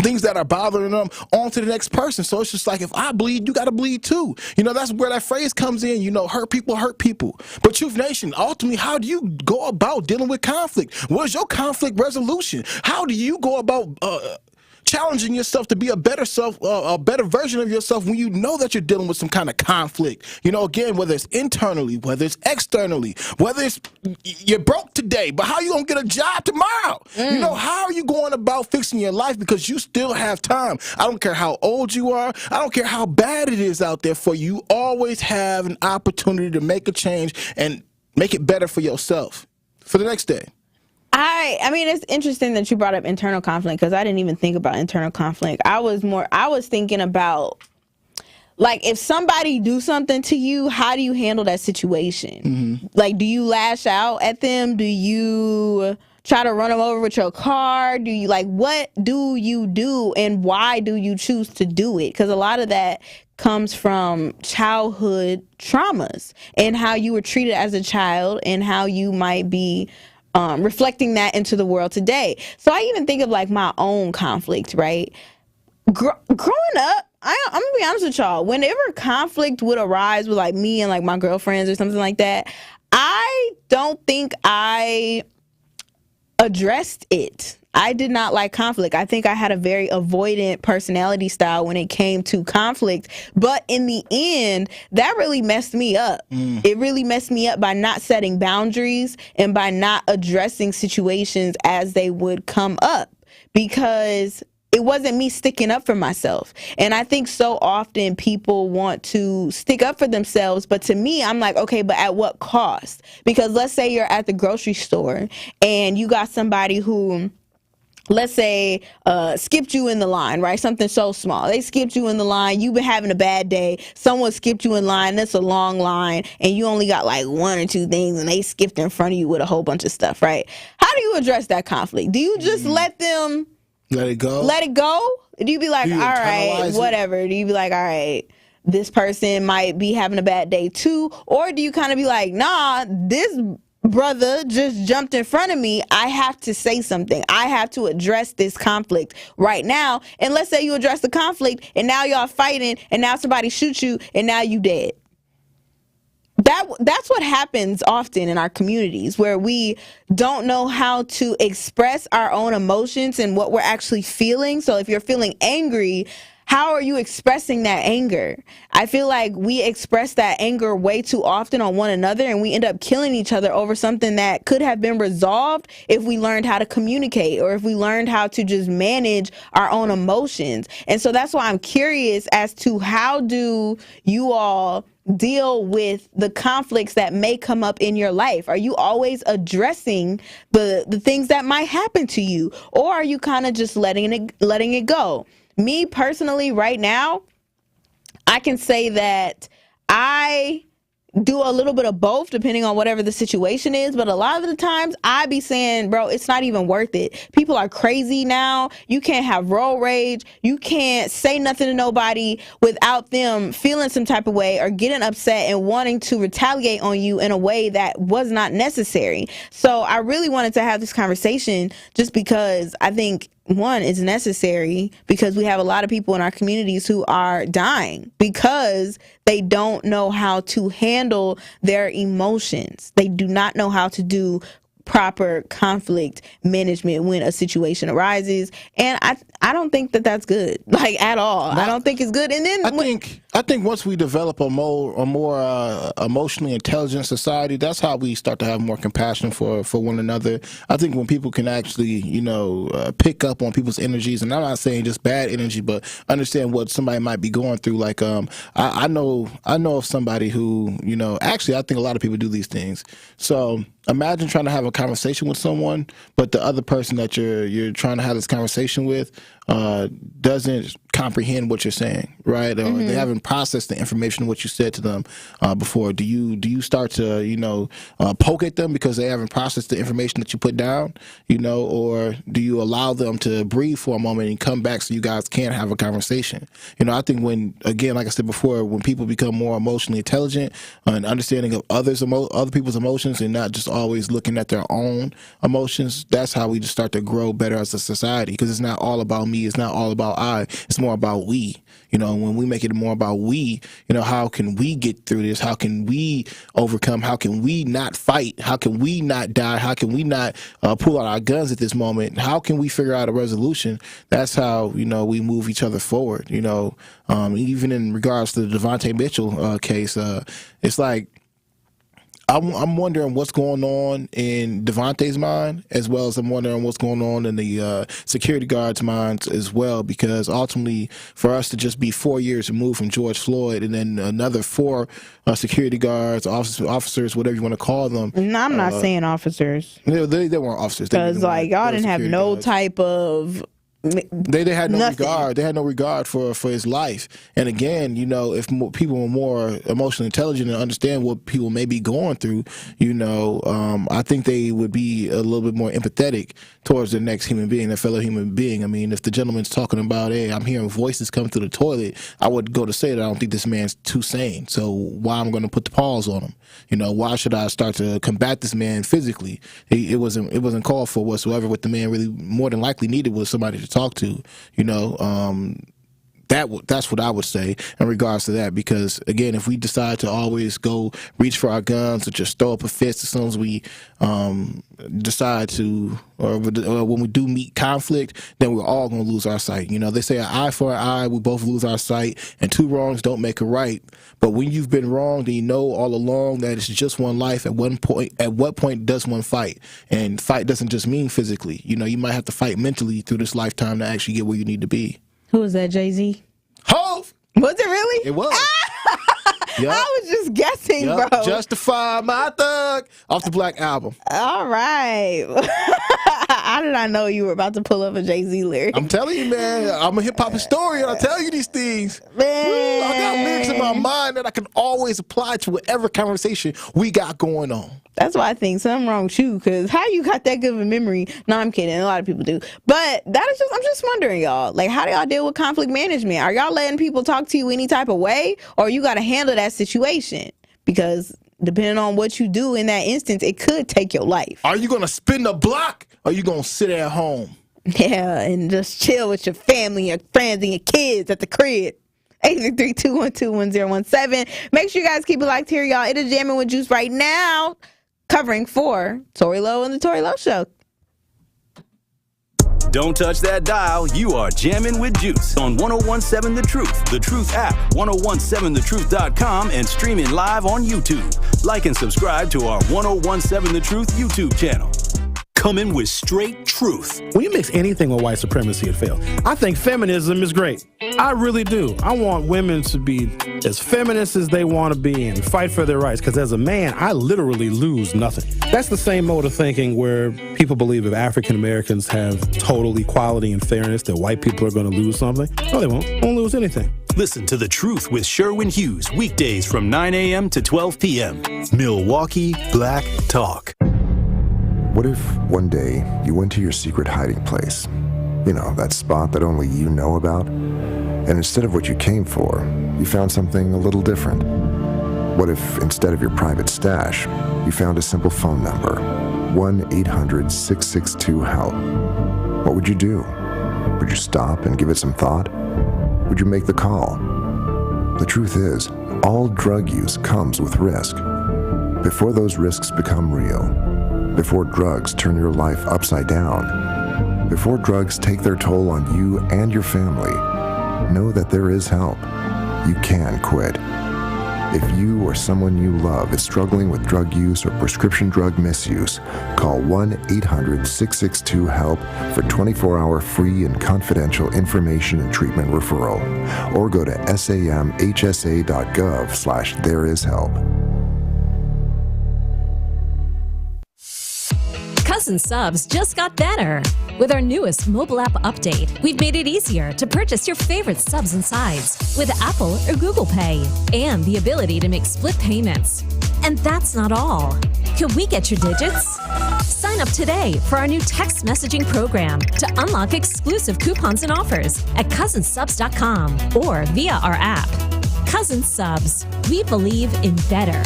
things that are bothering them onto the next person. So it's just like, if I bleed, you got to bleed too. That's where that phrase comes in, hurt people hurt people. But Truth Nation, ultimately, how do you go about dealing with conflict? What is your conflict resolution? How do you go about challenging yourself to be a better self, a better version of yourself when you know that you're dealing with some kind of conflict. You know, again, whether it's internally, whether it's externally, whether it's you're broke today, but how you gonna get a job tomorrow? You know, how are you going about fixing your life because you still have time? I don't care how old you are. I don't care how bad it is out there for you. You always have an opportunity to make a change and make it better for yourself for the next day. I mean, it's interesting that you brought up internal conflict because I didn't even think about internal conflict. I was thinking about, like, if somebody do something to you, how do you handle that situation? Like, do you lash out at them? Do you try to run them over with your car? Do you, like, what do you do and why do you choose to do it? Because a lot of that comes from childhood traumas and how you were treated as a child and how you might be reflecting that into the world today. So I even think of, like, my own conflict, right? Growing up, I'm gonna be honest with y'all, whenever conflict would arise with, like, me and, like, my girlfriends or something like that, I don't think I addressed it. I did not like conflict. I think I had a very avoidant personality style when it came to conflict. But in the end, that really messed me up. It really messed me up by not setting boundaries and by not addressing situations as they would come up, because it wasn't me sticking up for myself. And I think so often people want to stick up for themselves, but to me, I'm like, okay, but at what cost? Because let's say you're at the grocery store and you got somebody who, let's say, skipped you in the line, right? Something so small. They skipped you in the line. You've been having a bad day. Someone skipped you in line. That's a long line. And you only got like one or two things and they skipped in front of you with a whole bunch of stuff, right? How do you address that conflict? Do you just let them... Let it go? Let it go? Do you be like, all right, whatever? Do you be like, all right, this person might be having a bad day too? Or do you kind of be like, nah, this brother just jumped in front of me. I have to say something. I have to address this conflict right now. And let's say you address the conflict and now y'all fighting and now somebody shoots you and now you dead. That's what happens often in our communities, where we don't know how to express our own emotions and what we're actually feeling. So if you're feeling angry, how are you expressing that anger? I feel like we express that anger way too often on one another, and we end up killing each other over something that could have been resolved if we learned how to communicate or if we learned how to just manage our own emotions. And so that's why I'm curious as to how do you all deal with the conflicts that may come up in your life? Are you always addressing the things that might happen to you, or are you kind of just letting it go? Me personally, right now, I can say that I do a little bit of both depending on whatever the situation is, but a lot of the times I be saying, bro, it's not even worth it. People are crazy now. You can't have road rage. You can't say nothing to nobody without them feeling some type of way or getting upset and wanting to retaliate on you in a way that was not necessary. So I really wanted to have this conversation just because I think, one, is necessary, because we have a lot of people in our communities who are dying because they don't know how to handle their emotions. They do not know how to do proper conflict management when a situation arises, and I don't think that that's good, like, at all. I don't think it's good. And then I think once we develop a more emotionally intelligent society, that's how we start to have more compassion for one another. I think when people can actually, pick up on people's energies, and I'm not saying just bad energy, but understand what somebody might be going through. Like, I know of somebody who, actually, I think a lot of people do these things. So imagine trying to have a conversation with someone, but the other person that you're trying to have this conversation with doesn't comprehend what you're saying, right? Or they haven't processed the information of what you said to them before. Do you start to poke at them because they haven't processed the information that you put down, or do you allow them to breathe for a moment and come back so you guys can have a conversation? I think when, again, like I said before, when people become more emotionally intelligent and understanding of other people's emotions and not just always looking at their own emotions, that's how we just start to grow better as a society, because it's not all about me me is not all about I. It's more about we. You know, when we make it more about we, you know, how can we get through this? How can we overcome? How can we not fight? How can we not die? How can we not pull out our guns at this moment? How can we figure out a resolution? That's how, you know, we move each other forward. You know, even in regards to the Devontae Mitchell case, it's like, I'm wondering what's going on in Devontae's mind, as well as I'm wondering what's going on in the security guards' minds as well, because ultimately for us to just be 4 years removed from George Floyd and then another 4 security guards, officers, whatever you want to call them. No, I'm not saying officers. They weren't officers. Because, like, y'all didn't have no type of... They had no nothing. regard. They had no regard for his life. And again, you know, if people were more emotionally intelligent and understand what people may be going through, you know, I think they would be a little bit more empathetic towards the next human being, their fellow human being. I mean, if the gentleman's talking about, hey, I'm hearing voices come through the toilet, I would go to say that I don't think this man's too sane. So why am I going to put the pause on him? You know, why should I start to combat this man physically? It wasn't called for whatsoever. What the man really more than likely needed was somebody to talk to. You know, that's what I would say in regards to that, because again, if we decide to always go reach for our guns or just throw up a fist as soon as we decide to, or when we do meet conflict, then we're all going to lose our sight. You know, they say an eye for an eye, we both lose our sight, and 2 wrongs don't make a right. But when you've been wronged and you know all along that it's just one life, at what point does one fight? And fight doesn't just mean physically. You know, you might have to fight mentally through this lifetime to actually get where you need to be. Who was that, Jay-Z? Hov! Was it really? It was. Yep. I was just guessing, Yep. bro. Justify my thug off the Black Album. All right. How did I know you were about to pull up a Jay-Z lyric? I'm telling you, man. I'm a hip-hop historian. I'll tell you these things. Man. I got lyrics in my mind that I can always apply to whatever conversation we got going on. That's why I think something wrong with you, because how you got that good of a memory? No, I'm kidding. A lot of people do. But that is I'm just wondering, y'all, like, how do y'all deal with conflict management? Are y'all letting people talk to you any type of way, or you got to handle that situation? Because depending on what you do in that instance, it could take your life. Are you going to spin the block, or are you going to sit at home? Yeah, and just chill with your family, your friends, and your kids at the crib. 833-212-1017. Make sure you guys keep it locked here, y'all. It is Jammin' with Juice right now, covering for Tori Lowe and the Tori Lowe Show. Don't touch that dial. You are jamming with Juice on 1017 The Truth, The Truth app, 1017thetruth.com, and streaming live on YouTube. Like and subscribe to our 1017 The Truth YouTube channel. Coming with straight truth. When you mix anything with white supremacy, it fails. I think feminism is great. I really do. I want women to be as feminist as they want to be and fight for their rights, because as a man, I literally lose nothing. That's the same mode of thinking where people believe if African Americans have total equality and fairness, that white people are going to lose something. No, they won't lose anything. Listen to The Truth with Sherwin Hughes, weekdays from 9 a.m. to 12 p.m. Milwaukee Black Talk. What if one day you went to your secret hiding place? You know, that spot that only you know about? And instead of what you came for, you found something a little different. What if instead of your private stash, you found a simple phone number, 1-800-662-HELP? What would you do? Would you stop and give it some thought? Would you make the call? The truth is, all drug use comes with risk. Before those risks become real, before drugs turn your life upside down, before drugs take their toll on you and your family, know that there is help. You can quit. If you or someone you love is struggling with drug use or prescription drug misuse, call 1-800-662-HELP for 24-hour free and confidential information and treatment referral, or go to samhsa.gov/thereishelp. Cousin Subs just got better. With our newest mobile app update, we've made it easier to purchase your favorite subs and sides with Apple or Google Pay, and the ability to make split payments. And that's not all. Could we get your digits? Sign up today for our new text messaging program to unlock exclusive coupons and offers at cousinsubs.com or via our app. Cousin Subs. We believe in better.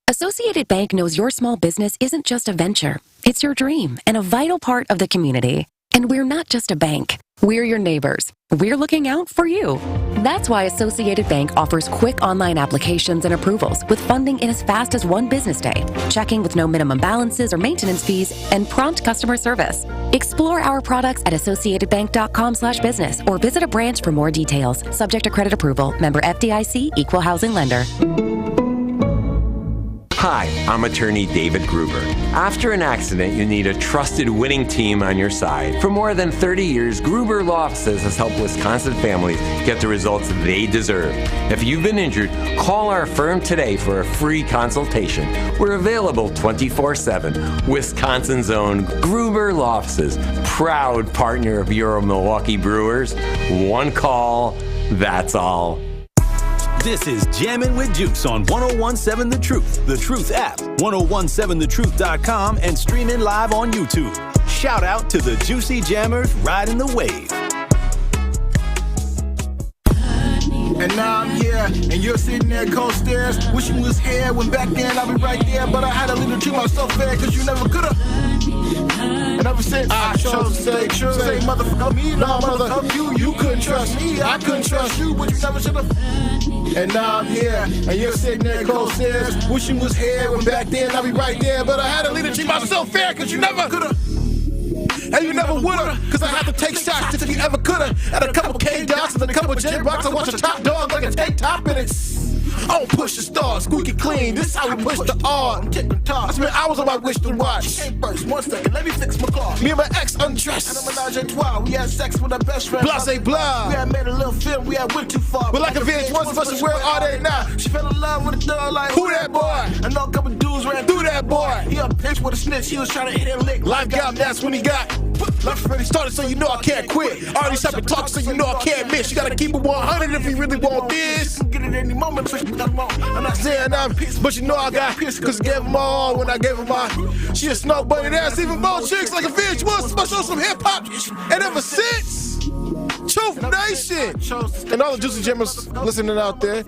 Associated Bank knows your small business isn't just a venture, It's your dream and a vital part of the community. And we're not just a bank. We're your neighbors. We're looking out for you. That's why Associated Bank offers quick online applications and approvals with funding in as fast as one business day, checking with no minimum balances or maintenance fees, and prompt customer service. Explore our products at associatedbank.com/business or visit a branch for more details. Subject to credit approval. Member FDIC, Equal Housing Lender. Hi, I'm attorney David Gruber. After an accident, you need a trusted winning team on your side. For more than 30 years, Gruber Law Offices has helped Wisconsin families get the results they deserve. If you've been injured, call our firm today for a free consultation. We're available 24/7. Wisconsin's own Gruber Law Offices, proud partner of Euro Milwaukee Brewers. One call, that's all. This is Jammin' with Juice on 1017 The Truth app, 1017thetruth.com, and streaming live on YouTube. Shout out to the Juicy Jammers riding the wave. And now I'm here, and you're sitting there cold stairs, wishing you was here, when back then I'll be right there, but I had to leave to treat myself fair, cause you never could've. And ever since I chose to stay true, say motherfucker me, no motherfucker you couldn't trust me, I couldn't trust you, but you never should've. And now I'm here, and you're sitting there cold stairs, wishing you was here, when back then I'll be right there, but I had to leave to treat myself fair, cause you never could've. And you never would've, cause I had to take shots if you ever could've. At a couple K-Dots and a couple J-Rocks, I watch a top dog like a tank top in it. I don't push the stars, squeaky clean, this is how we push the R. I'm taking I spent hours on my wish to watch. First, 1 second, let me fix my car. Me and my ex undressed. And a menage a trois, we had sex with our best friend. Blase blah. We had made a little film, we had went too far. But like a VH1 special, where are they now? She fell in love with a dog like, who that boy? I know a couple dudes ran through that boy. He up pitch with a snitch, he was trying to hit a lick. Life got him, that's when he got. Life already started, so you know I can't quit. Already stopped and talk, so you know I can't miss. You gotta keep it 100 if you really want this. Get it any moment, I'm not saying I'm pissed, but you know I got pissed, cause I gave them all when I gave them my. She a snow bunny, that's even more chicks like a VH1 special, some hip hop. And ever since, Truth Nation. And all the Juicy Jammers listening out there.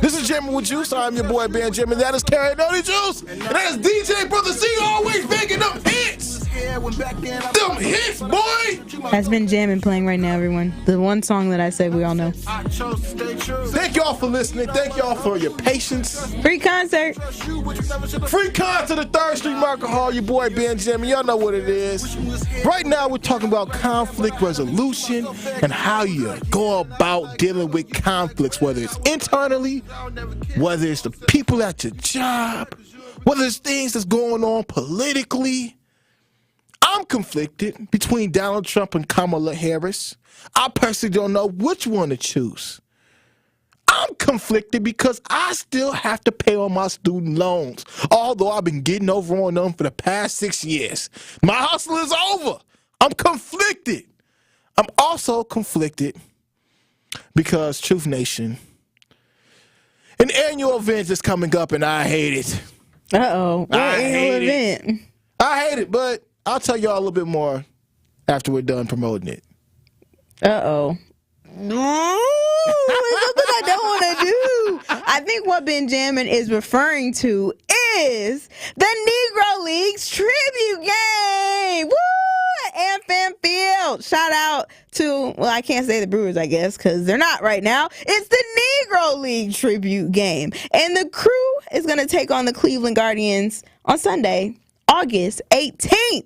This is Jammin' with Juice. I'm your boy, Ben Jammin'. That is Carrying On the Juice. And that is DJ Brother C, always making them hits. Them hits, boy. That's been Jammin' playing right now, everyone. The one song that I said we all know. Thank y'all for listening. Thank y'all for your patience. Free concert. Free concert at 3rd Street Market Hall. Your boy, Ben Jammin'. Y'all know what it is. Right now, we're talking about conflict resolution and how you go about dealing with conflicts, whether it's internally, whether it's the people at your job, whether it's things that's going on politically. I'm conflicted between Donald Trump and Kamala Harris. I personally don't know which one to choose. I'm conflicted because I still have to pay on my student loans, although I've been getting over on them for the past 6 years. My hustle is over. I'm conflicted. I'm also conflicted because Truth Nation, an annual event is coming up and I hate it. Uh-oh. What annual event? I hate it, but I'll tell y'all a little bit more after we're done promoting it. Uh-oh. No, it's something I don't want to do. I think what Ben Jammin' is referring to is the Negro Leagues tribute game. Woo! AmFam Field. Shout out to, well, I can't say the Brewers, I guess, because they're not right now. It's the Negro League tribute game. And the Crew is going to take on the Cleveland Guardians on Sunday, August 18th.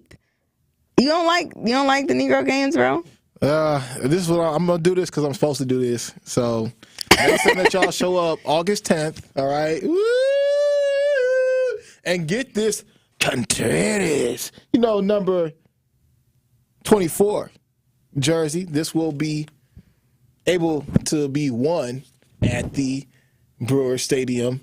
You don't like the Negro games, bro? This is what I'm gonna do this because I'm supposed to do this. So I'm saying that y'all show up August 10th, all right? Woo! And get this Contreras, number 24 jersey. This will be able to be won at the Brewer Stadium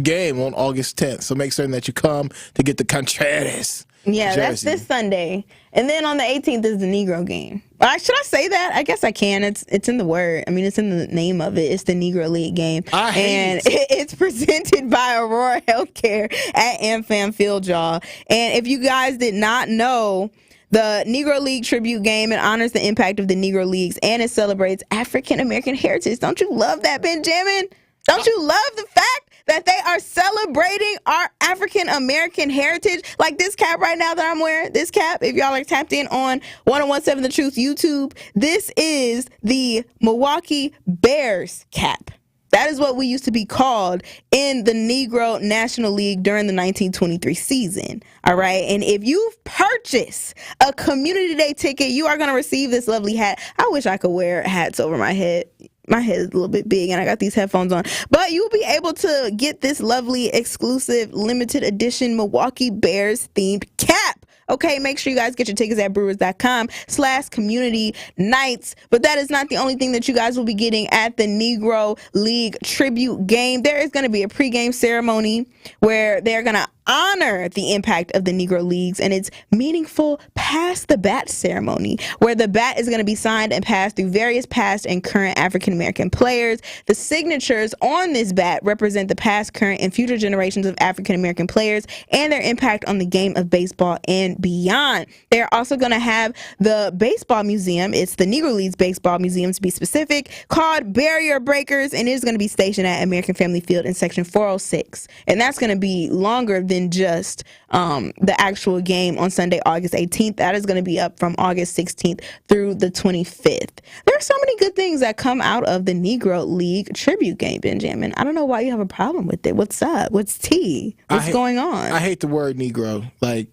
game on August 10th. So make certain that you come to get the Contreras. Yeah, jersey. That's this Sunday. And then on the 18th is the Negro game. Should I say that? I guess I can. It's in the word. I mean, it's in the name of it. It's the Negro League game. It's presented by Aurora Healthcare at AmFam Field, y'all. And if you guys did not know, the Negro League tribute game, it honors the impact of the Negro Leagues, and it celebrates African American heritage. Don't you love that, Benjamin? Don't you love the fact that they are celebrating our African American heritage. Like this cap right now that I'm wearing, this cap, if y'all are tapped in on 1017 The Truth YouTube, this is the Milwaukee Bears cap. That is what we used to be called in the Negro National League during the 1923 season. All right. And if you purchase a Community Day ticket, you are going to receive this lovely hat. I wish I could wear hats over my head. My head is a little bit big and I got these headphones on. But you'll be able to get this lovely, exclusive, limited edition Milwaukee Bears themed cap. Okay, make sure you guys get your tickets at brewers.com/community nights. But that is not the only thing that you guys will be getting at the Negro League tribute game. There is going to be a pregame ceremony where they're going to honor the impact of the Negro Leagues and its meaningful Pass the Bat ceremony, where the bat is going to be signed and passed through various past and current African American players. The signatures on this bat represent the past, current, and future generations of African American players and their impact on the game of baseball and beyond. They're also going to have the baseball museum. It's the Negro Leagues Baseball Museum, to be specific, called Barrier Breakers, and it is going to be stationed at American Family Field in section 406. And that's going to be longer than just the actual game on Sunday, August 18th. That is going to be up from August 16th through the 25th. There are so many good things that come out of the Negro League tribute game, Benjamin. I don't know why you have a problem with it. What's up? What's tea? What's going on? I hate the word Negro. Like,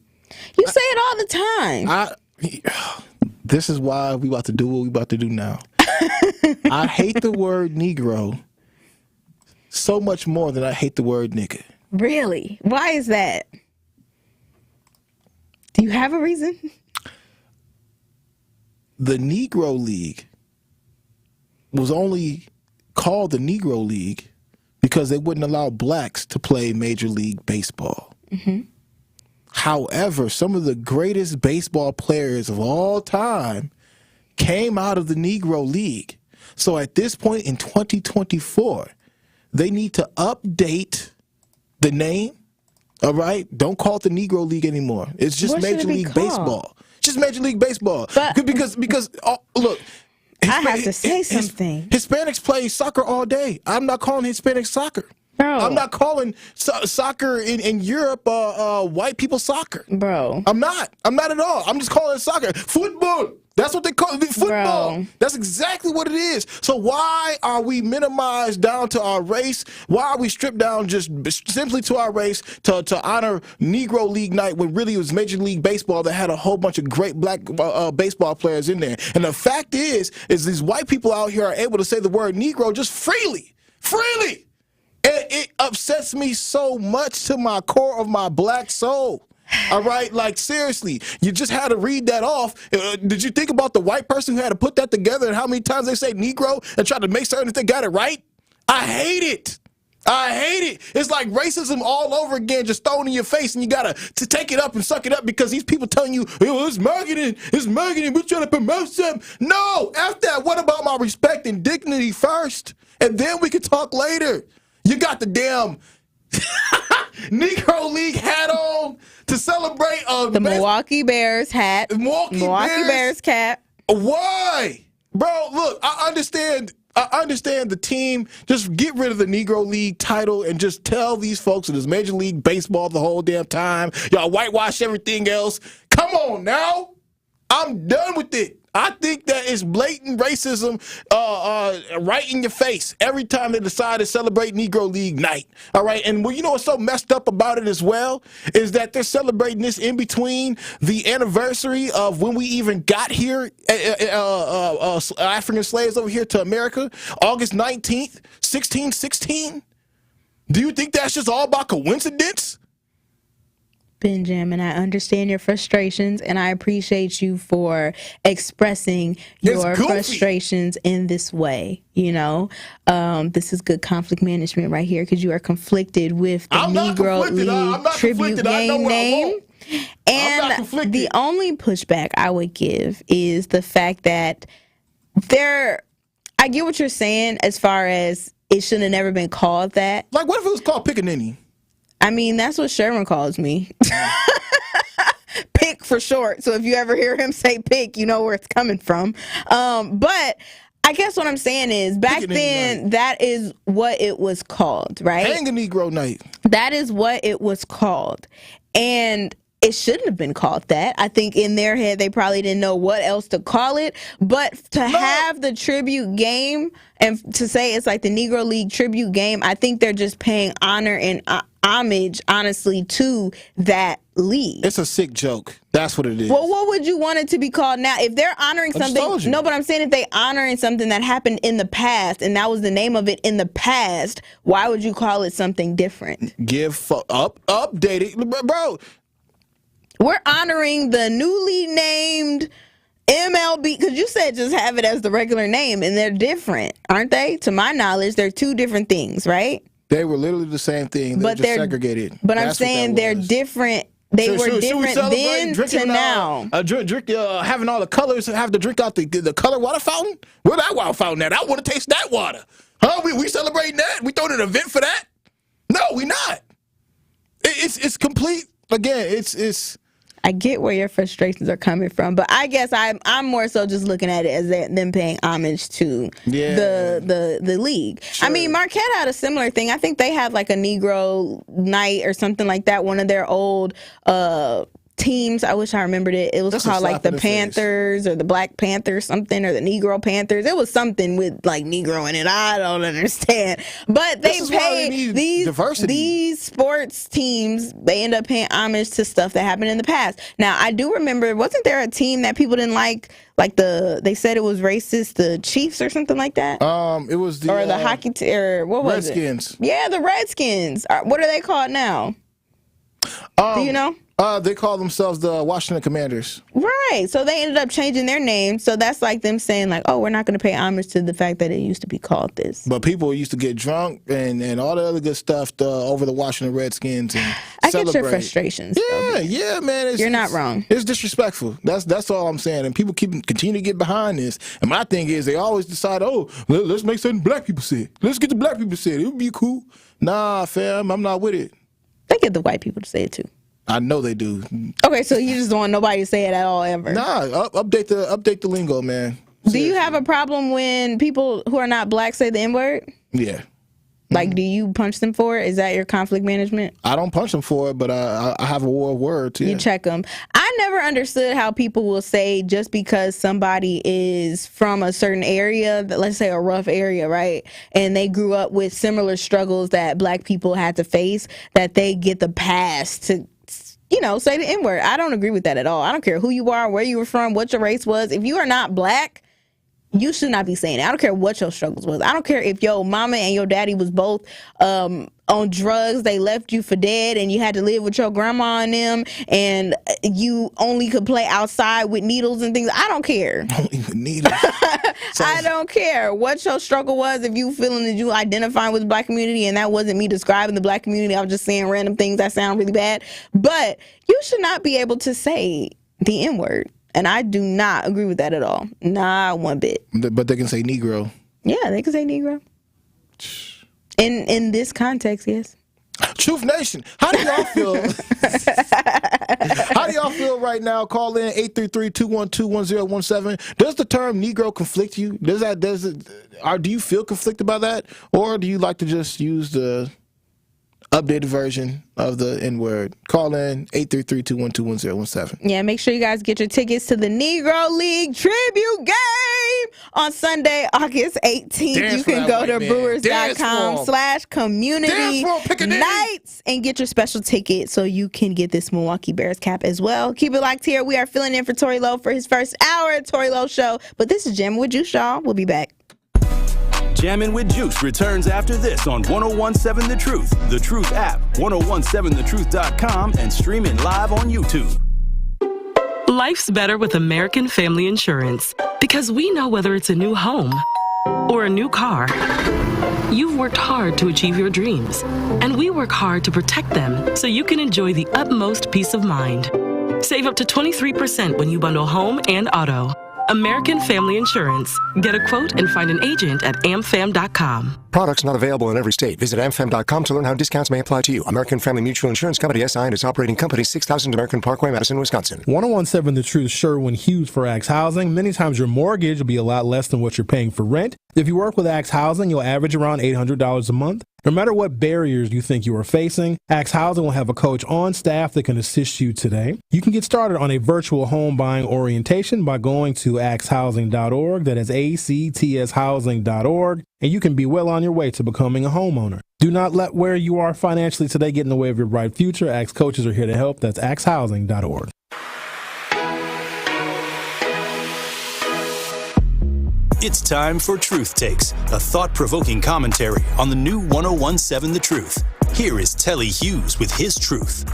you say it all the time. This is why we about to do what we about to do now. I hate the word Negro so much more than I hate the word nigga. Really? Why is that? Do you have a reason? The Negro League was only called the Negro League because they wouldn't allow blacks to play Major League Baseball. Mm-hmm. However, some of the greatest baseball players of all time came out of the Negro League. So at this point in 2024, they need to update the name. All right? Don't call it the Negro League anymore. It's just Major League Baseball. Just Major League Baseball. Because look, I have to say something. Hispanics play soccer all day. I'm not calling Hispanic soccer. Bro. I'm not calling soccer in Europe white people soccer. Bro. I'm not at all. I'm just calling it soccer. Football. That's what they call it. Football. Bro. That's exactly what it is. So why are we minimized down to our race? Why are we stripped down just simply to our race to honor Negro League night when really it was Major League Baseball that had a whole bunch of great black baseball players in there? And the fact is these white people out here are able to say the word Negro just freely. Freely. And it upsets me so much to my core of my black soul. All right? Like, seriously, you just had to read that off. Did you think about the white person who had to put that together and how many times they say Negro and try to make certain that they got it right? I hate it. I hate it. It's like racism all over again, just thrown in your face, and you got to take it up and suck it up because these people telling you, it's marketing, we're trying to promote something. No, F that. What about my respect and dignity first? And then we can talk later. You got the damn Negro League hat on to celebrate the Milwaukee Bears hat. Milwaukee Bears cap. Why? Bro, look, I understand the team. Just get rid of the Negro League title and just tell these folks that it's Major League Baseball the whole damn time. Y'all whitewash everything else. Come on now. I'm done with it. I think that it's blatant racism right in your face every time they decide to celebrate Negro League night. All right. And you know what's so messed up about it as well is that they're celebrating this in between the anniversary of when we even got here, African slaves over here to America, August 19th, 1616. Do you think that's just all by coincidence? Benjamin, I understand your frustrations, and I appreciate you for expressing your frustrations in this way. You know, this is good conflict management right here because you are conflicted with the Negro League tribute game name. And the only pushback I would give is the fact that I get what you're saying as far as it shouldn't have never been called that. Like, what if it was called Pickaninny? I mean, that's what Sherman calls me. Pick for short. So if you ever hear him say pick, you know where it's coming from. But I guess what I'm saying is, back then, that is what it was called, right? Hang a Negro night. That is what it was called. And it shouldn't have been called that. I think in their head, they probably didn't know what else to call it. But to have the tribute game and to say it's like the Negro League tribute game, I think they're just paying honor and homage, honestly, to that league. It's a sick joke. That's what it is. Well, what would you want it to be called now? If they're honoring something, no, but I'm saying if they honoring something that happened in the past and that was the name of it in the past, why would you call it something different? Update it, bro. We're honoring the newly named MLB, because you said just have it as the regular name, and they're different, aren't they? To my knowledge, they're two different things, right? They were literally the same thing. They're just segregated. But I'm saying they're different. They were different then to now. Having all the colors and have to drink out the color water fountain? Where that water fountain at? I want to taste that water. Huh? We celebrating that? We throwing an event for that? No, we not. It's complete. Again, it's. I get where your frustrations are coming from, but I guess I'm more so just looking at it as them paying homage to the league. Sure. I mean, Marquette had a similar thing. I think they had like a Negro night or something like that. One of their old teams. I wish I remembered it. It was called like the Panthers or the Black Panthers something, or the Negro Panthers. It was something with like Negro in it. I don't understand. But they pay these sports teams, they end up paying homage to stuff that happened in the past. Now, I do remember, wasn't there a team that people didn't like they said it was racist, the Chiefs or something like that? It was the hockey what was Redskins. It? Yeah, the Redskins. What are they called now? Do you know? They call themselves the Washington Commanders. Right. So they ended up changing their name. So that's like them saying like, oh, we're not going to pay homage to the fact that it used to be called this. But people used to get drunk and all the other good stuff over the Washington Redskins and I get your frustrations. Yeah, man. You're not wrong. It's disrespectful. That's all I'm saying. And people continue to get behind this. And my thing is, they always decide, oh, let's make something black people say it. Let's get the black people to say it. It would be cool. Nah, fam, I'm not with it. They get the white people to say it too. I know they do. Okay, so you just don't want nobody to say it at all ever. Nah, update the lingo, man. Seriously. Do you have a problem when people who are not black say the N-word? Yeah. Like, do you punch them for it? Is that your conflict management? I don't punch them for it, but I have a war of words. Yeah. You check them. I never understood how people will say just because somebody is from a certain area, let's say a rough area, right? And they grew up with similar struggles that black people had to face, that they get the pass to, say the N-word. I don't agree with that at all. I don't care who you are, where you were from, what your race was. If you are not black, you should not be saying it. I don't care what your struggles was. I don't care if your mama and your daddy was both on drugs, they left you for dead, and you had to live with your grandma and them, and you only could play outside with needles and things. I don't care. Only with needles. I don't care what your struggle was. If you feeling that you identifying with the black community, and that wasn't me describing the black community, I was just saying random things that sound really bad. But you should not be able to say the N-word. And I do not agree with that at all. Not one bit. But they can say Negro. Yeah, they can say Negro. In this context, yes. Truth Nation, how do y'all feel? How do y'all feel right now? Call in 833-212-1017. Does the term Negro conflict you? Do you feel conflicted by that? Or do you like to just use the updated version of the N-word? Call in 833-212-1017. Yeah, make sure you guys get your tickets to the Negro League Tribute Game on Sunday, August 18th. You can go to brewers.com/community nights and get your special ticket so you can get this Milwaukee Bears cap as well. Keep it locked here. We are filling in for Tory Lowe for his first hour at Tory Lowe Show. But this is Jammin' with Juice, y'all. We'll be back. Jammin' with Juice returns after this on 1017 The Truth, The Truth app, 1017thetruth.com, and streaming live on YouTube. Life's better with American Family Insurance because we know whether it's a new home or a new car, you've worked hard to achieve your dreams, and we work hard to protect them so you can enjoy the utmost peace of mind. Save up to 23% when you bundle home and auto. American Family Insurance. Get a quote and find an agent at amfam.com. Products not available in every state. Visit amfam.com to learn how discounts may apply to you. American Family Mutual Insurance Company, SI, and its operating company, 6000 American Parkway, Madison, Wisconsin. 1017 The Truth, Sherwin Hughes for Axe Housing. Many times your mortgage will be a lot less than what you're paying for rent. If you work with Axe Housing, you'll average around $800 a month. No matter what barriers you think you are facing, Axe Housing will have a coach on staff that can assist you today. You can get started on a virtual home buying orientation by going to axehousing.org. That is ACTShousing.org. And you can be well on your way to becoming a homeowner. Do not let where you are financially today get in the way of your bright future. Axe coaches are here to help. That's axehousing.org. It's time for Truth Takes, a thought-provoking commentary on the new 1017 The Truth. Here is Telly Hughes with his truth.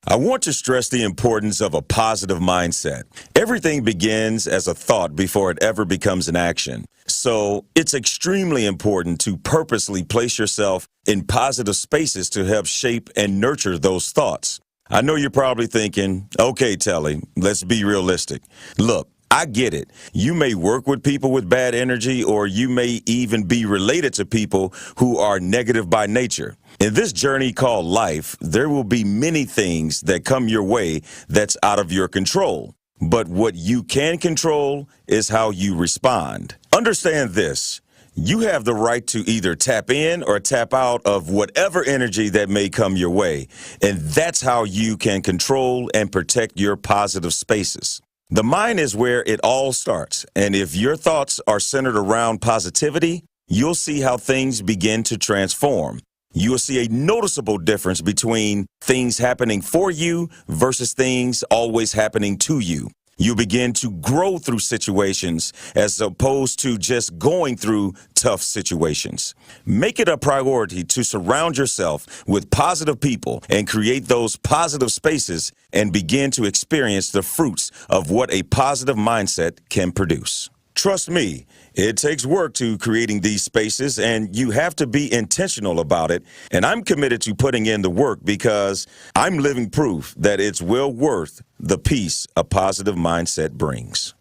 I want to stress the importance of a positive mindset. Everything begins as a thought before it ever becomes an action. So it's extremely important to purposely place yourself in positive spaces to help shape and nurture those thoughts. I know you're probably thinking, okay, Telly, let's be realistic. Look, I get it. You may work with people with bad energy, or you may even be related to people who are negative by nature. In this journey called life, there will be many things that come your way that's out of your control. But what you can control is how you respond. Understand this. You have the right to either tap in or tap out of whatever energy that may come your way. And that's how you can control and protect your positive spaces. The mind is where it all starts, and if your thoughts are centered around positivity, you'll see how things begin to transform. You'll see a noticeable difference between things happening for you versus things always happening to you. You begin to grow through situations as opposed to just going through tough situations. Make it a priority to surround yourself with positive people and create those positive spaces and begin to experience the fruits of what a positive mindset can produce. Trust me, it takes work to creating these spaces, and you have to be intentional about it. And I'm committed to putting in the work because I'm living proof that it's well worth the peace a positive mindset brings.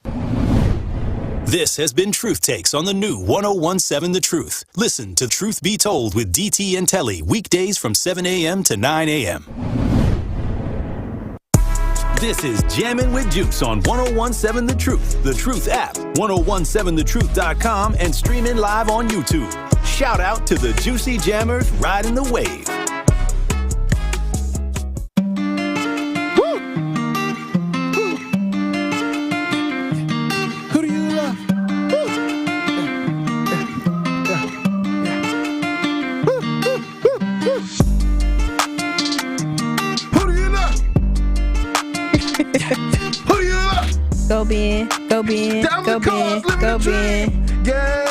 This has been Truth Takes on the new 1017 The Truth. Listen to Truth Be Told with DT and Telly weekdays from 7 a.m. to 9 a.m. This is Jammin' with Juice on 1017 The Truth app, 1017thetruth.com, and streaming live on YouTube. Shout out to the Juicy Jammers riding the wave. Who do you love? Who do you love? Who do you love? Go Ben, go Ben, go Ben, go Ben. Yeah.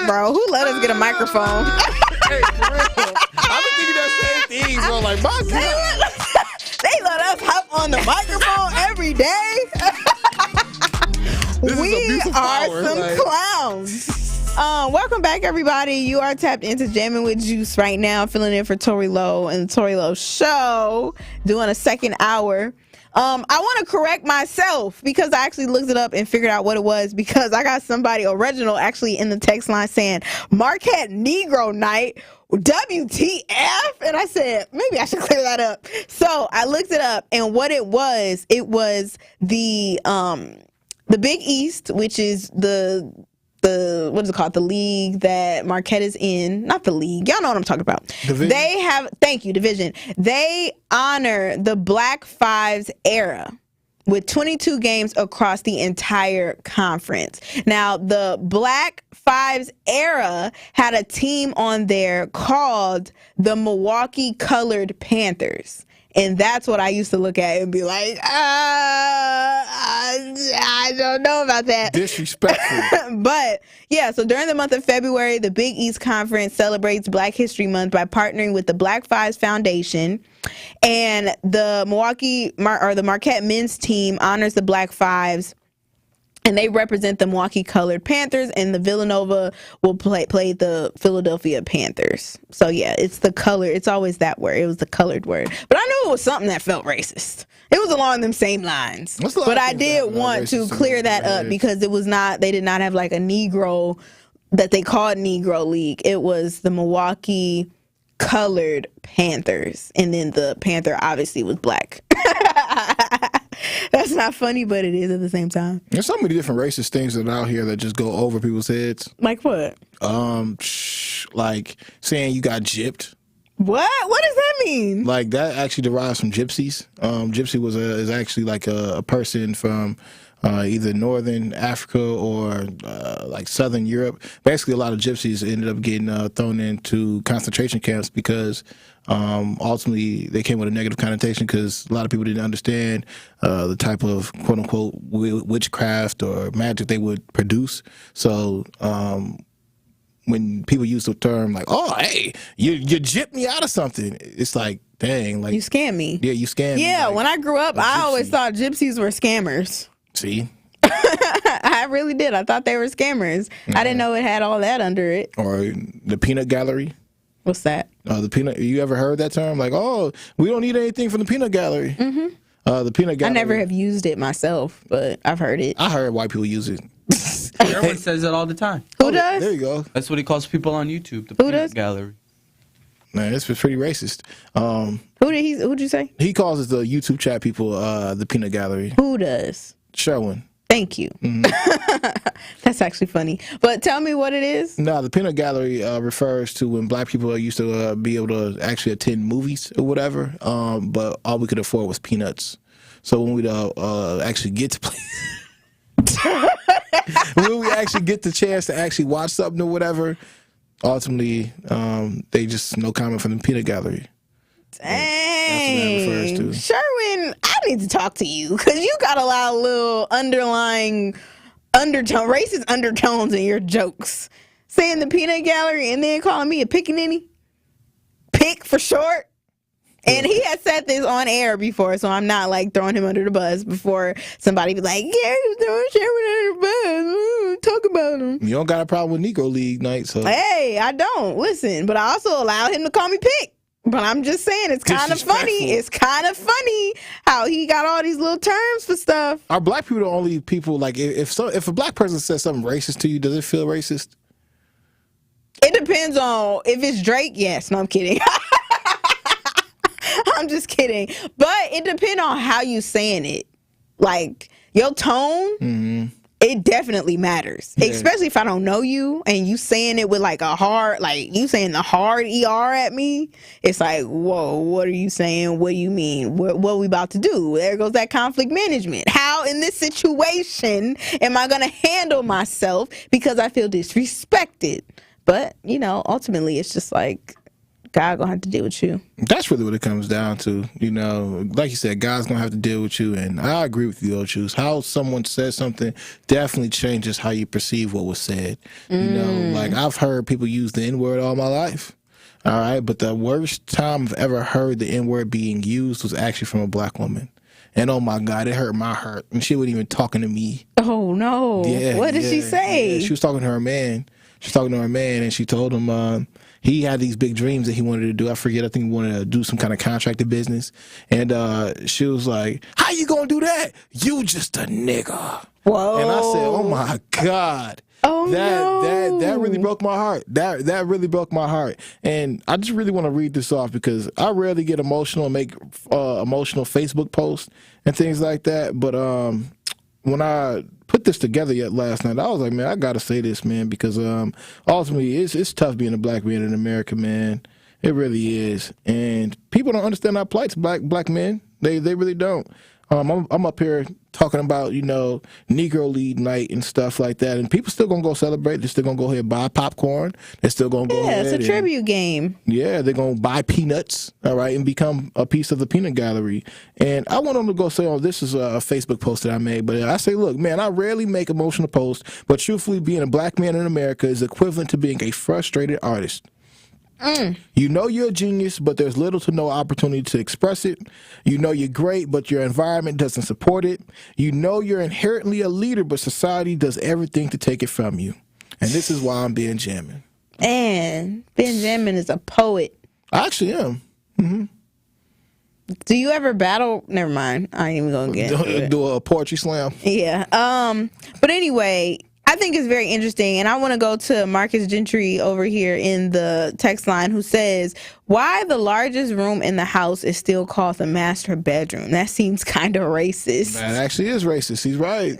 Bro, who let us get a microphone? Hey, for real. I've been thinking that same thing, bro. Like, my God. They let us hop on the microphone every day. We are some clowns. Welcome back, everybody. You are tapped into Jammin' with Juice right now, filling in for Tori Lowe and the Tori Lowe Show, doing a second hour. I want to correct myself because I actually looked it up and figured out what it was, because I got somebody, Original, actually in the text line saying Marquette Negro Night, WTF? And I said, maybe I should clear that up. So I looked it up, and what it was the Big East, which is the what is it called? The league that Marquette is in. Not the league. Y'all know what I'm talking about. Division. They have, thank you, division. They honor the Black Fives era with 22 games across the entire conference. Now, the Black Fives era had a team on there called the Milwaukee Colored Panthers. And that's what I used to look at and be like, I don't know about that. Disrespectful. But yeah, so during the month of February, the Big East Conference celebrates Black History Month by partnering with the Black Fives Foundation. And the Marquette men's team honors the Black Fives And they represent the Milwaukee Colored Panthers, and the Villanova will play the Philadelphia Panthers. So yeah, it's the color. It's always that word. It was the colored word. But I knew it was something that felt racist. It was along them same lines. But I did want to clear that up because it was not. They did not have like a Negro that they called Negro League. It was the Milwaukee Colored Panthers, and then the Panther obviously was black. That's not funny, but it is at the same time. There's so many different racist things that are out here that just go over people's heads. Like what? Like saying you got gypped. What? What does that mean? Like that actually derives from gypsies. Gypsy is actually like a person from either northern Africa or like southern Europe. Basically, a lot of gypsies ended up getting thrown into concentration camps because ultimately they came with a negative connotation because a lot of people didn't understand the type of quote unquote witchcraft or magic they would produce. So when people use the term like, "Oh, hey, you gypped me out of something," it's like, dang, like you scammed me. Yeah, you scammed me. Yeah, like, when I grew up, I always thought gypsies were scammers. See? I really did. I thought they were scammers. I didn't know it had all that under it. Or the peanut gallery. What's that? The peanut. You ever heard that term? Like, oh, we don't need anything from the peanut gallery. Mm-hmm. The peanut gallery. I never have used it myself, but I've heard it. I heard white people use it. Everyone says it all the time. Who does? There you go. That's what he calls people on YouTube. The Who peanut does? gallery. Man, this was pretty racist. Who'd you say? He calls the YouTube chat people the peanut gallery. Who does? Sherwin. Thank you. Mm-hmm. That's actually funny. But tell me what it is. No, the peanut gallery refers to when black people used to be able to actually attend movies or whatever, but all we could afford was peanuts. So when we'd actually get to play, when we actually get the chance to actually watch something or whatever, ultimately they just no comment from the peanut gallery. Dang. That's what that refers to. Sherwin, I need to talk to you because you got a lot of little underlying racist undertones in your jokes. Saying the peanut gallery and then calling me a pickaninny. Pick for short. And he has said this on air before, so I'm not like throwing him under the bus before somebody be like, yeah, you're throwing Sherwin under the bus. Talk about him. You don't got a problem with Negro League night, so. Hey, I don't. Listen, but I also allowed him to call me Pick. But I'm just saying, it's kind of funny. It's kind of funny how he got all these little terms for stuff. Are black people the only people, like, if a black person says something racist to you, does it feel racist? It depends on, if it's Drake, yes. No, I'm kidding. I'm just kidding. But it depends on how you saying it. Like, your tone, it definitely matters. Yeah. Especially if I don't know you and you saying it with like a hard, like you saying the hard ER at me. It's like, whoa, what are you saying? What do you mean? What are we about to do? There goes that conflict management. How in this situation am I going to handle myself because I feel disrespected? But, you know, ultimately it's just like, God gonna have to deal with you. That's really what it comes down to. You know, like you said, God's gonna have to deal with you. And I agree with you, Ochus. How someone says something definitely changes how you perceive what was said. You know, like I've heard people use the N-word all my life. All right, but the worst time I've ever heard the N-word being used was actually from a black woman. And oh my God, it hurt my heart. And she wasn't even talking to me. Oh no. Yeah. What did she say? Yeah. She was talking to her man. She was talking to her man and she told him he had these big dreams that he wanted to do. I forget. I think he wanted to do some kind of contracted business. And she was like, how you going to do that? You just a nigga. Whoa. And I said, oh my God. Oh, that really broke my heart. That really broke my heart. And I just really want to read this off because I rarely get emotional and make emotional Facebook posts and things like that. But when I put this together last night, I was like, man, I got to say this, man, because ultimately it's tough being a black man in America, man. It really is. And people don't understand our plights, black men. They really don't. I'm up here talking about, you know, Negro League night and stuff like that, and people still gonna go celebrate. They're still gonna go ahead and buy popcorn. They're still gonna go ahead. Yeah, it's a tribute game. Yeah, they're gonna buy peanuts, all right, and become a piece of the peanut gallery. And I want them to go say, oh, this is a Facebook post that I made, but I say, look, man, I rarely make emotional posts, but truthfully, being a black man in America is equivalent to being a frustrated artist. You know you're a genius, but there's little to no opportunity to express it. You know you're great, but your environment doesn't support it. You know you're inherently a leader, but society does everything to take it from you. And this is why I'm being Jammin. And Ben Jammin is a poet. I actually am. Mm-hmm. Do you ever battle? Never mind. I ain't even gonna get into it. Do a poetry slam. Yeah. But anyway, I think it's very interesting, and I want to go to Marcus Gentry over here in the text line, who says, why the largest room in the house is still called the master bedroom? That seems kind of racist. That actually is racist. He's right.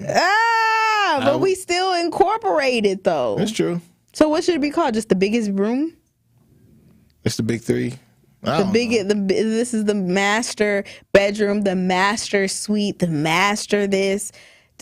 But we still incorporate it, though. That's true. So what should it be called? Just the biggest room? It's the big three. This is the master bedroom, the master suite, the master this.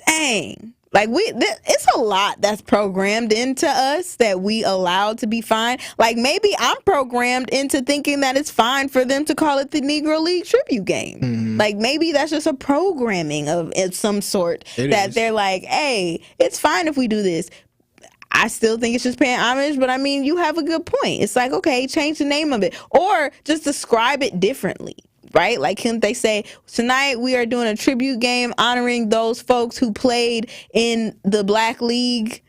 Dang. Like it's a lot that's programmed into us that we allow to be fine. Like maybe I'm programmed into thinking that it's fine for them to call it the Negro League tribute game. Mm-hmm. Like maybe that's just a programming of some sort they're like, hey, it's fine if we do this. I still think it's just paying homage, but I mean, you have a good point. It's like, okay, change the name of it or just describe it differently, right? Like, can't they say, tonight we are doing a tribute game honoring those folks who played in the Black League?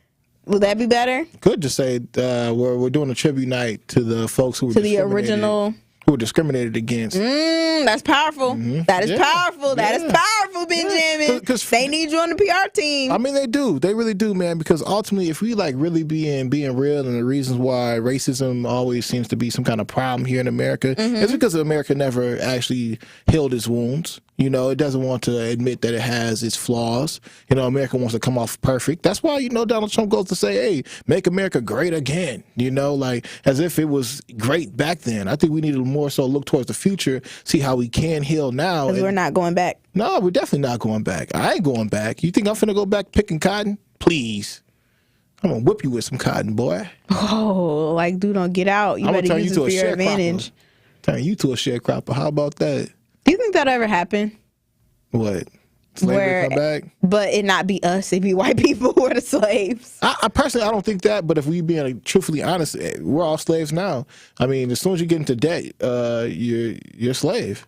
Would that be better? Could just say we're doing a tribute night to the folks who were discriminated against. That's powerful. Mm-hmm. That is powerful. That is powerful, Benjamin. Because they need you on the PR team. I mean, they do. They really do, man. Because ultimately, if we like really being real, and the reasons why racism always seems to be some kind of problem here in America, it's because America never actually healed its wounds. You know, it doesn't want to admit that it has its flaws. You know, America wants to come off perfect. That's why, you know, Donald Trump goes to say, hey, make America great again. You know, like as if it was great back then. I think we need to more so look towards the future, see how we can heal now. Because we're not going back. No, we're definitely not going back. I ain't going back. You think I'm finna go back picking cotton? Please. I'm gonna whip you with some cotton, boy. Oh, like, dude, don't get out. You better use it for your advantage. Turn you to a sharecropper. How about that? Do you think that'll ever happen? What? Slavery come back? But it not be us, it be white people who are the slaves. I personally, I don't think that, but if we being like, truthfully honest, we're all slaves now. I mean, as soon as you get into debt, you're a slave.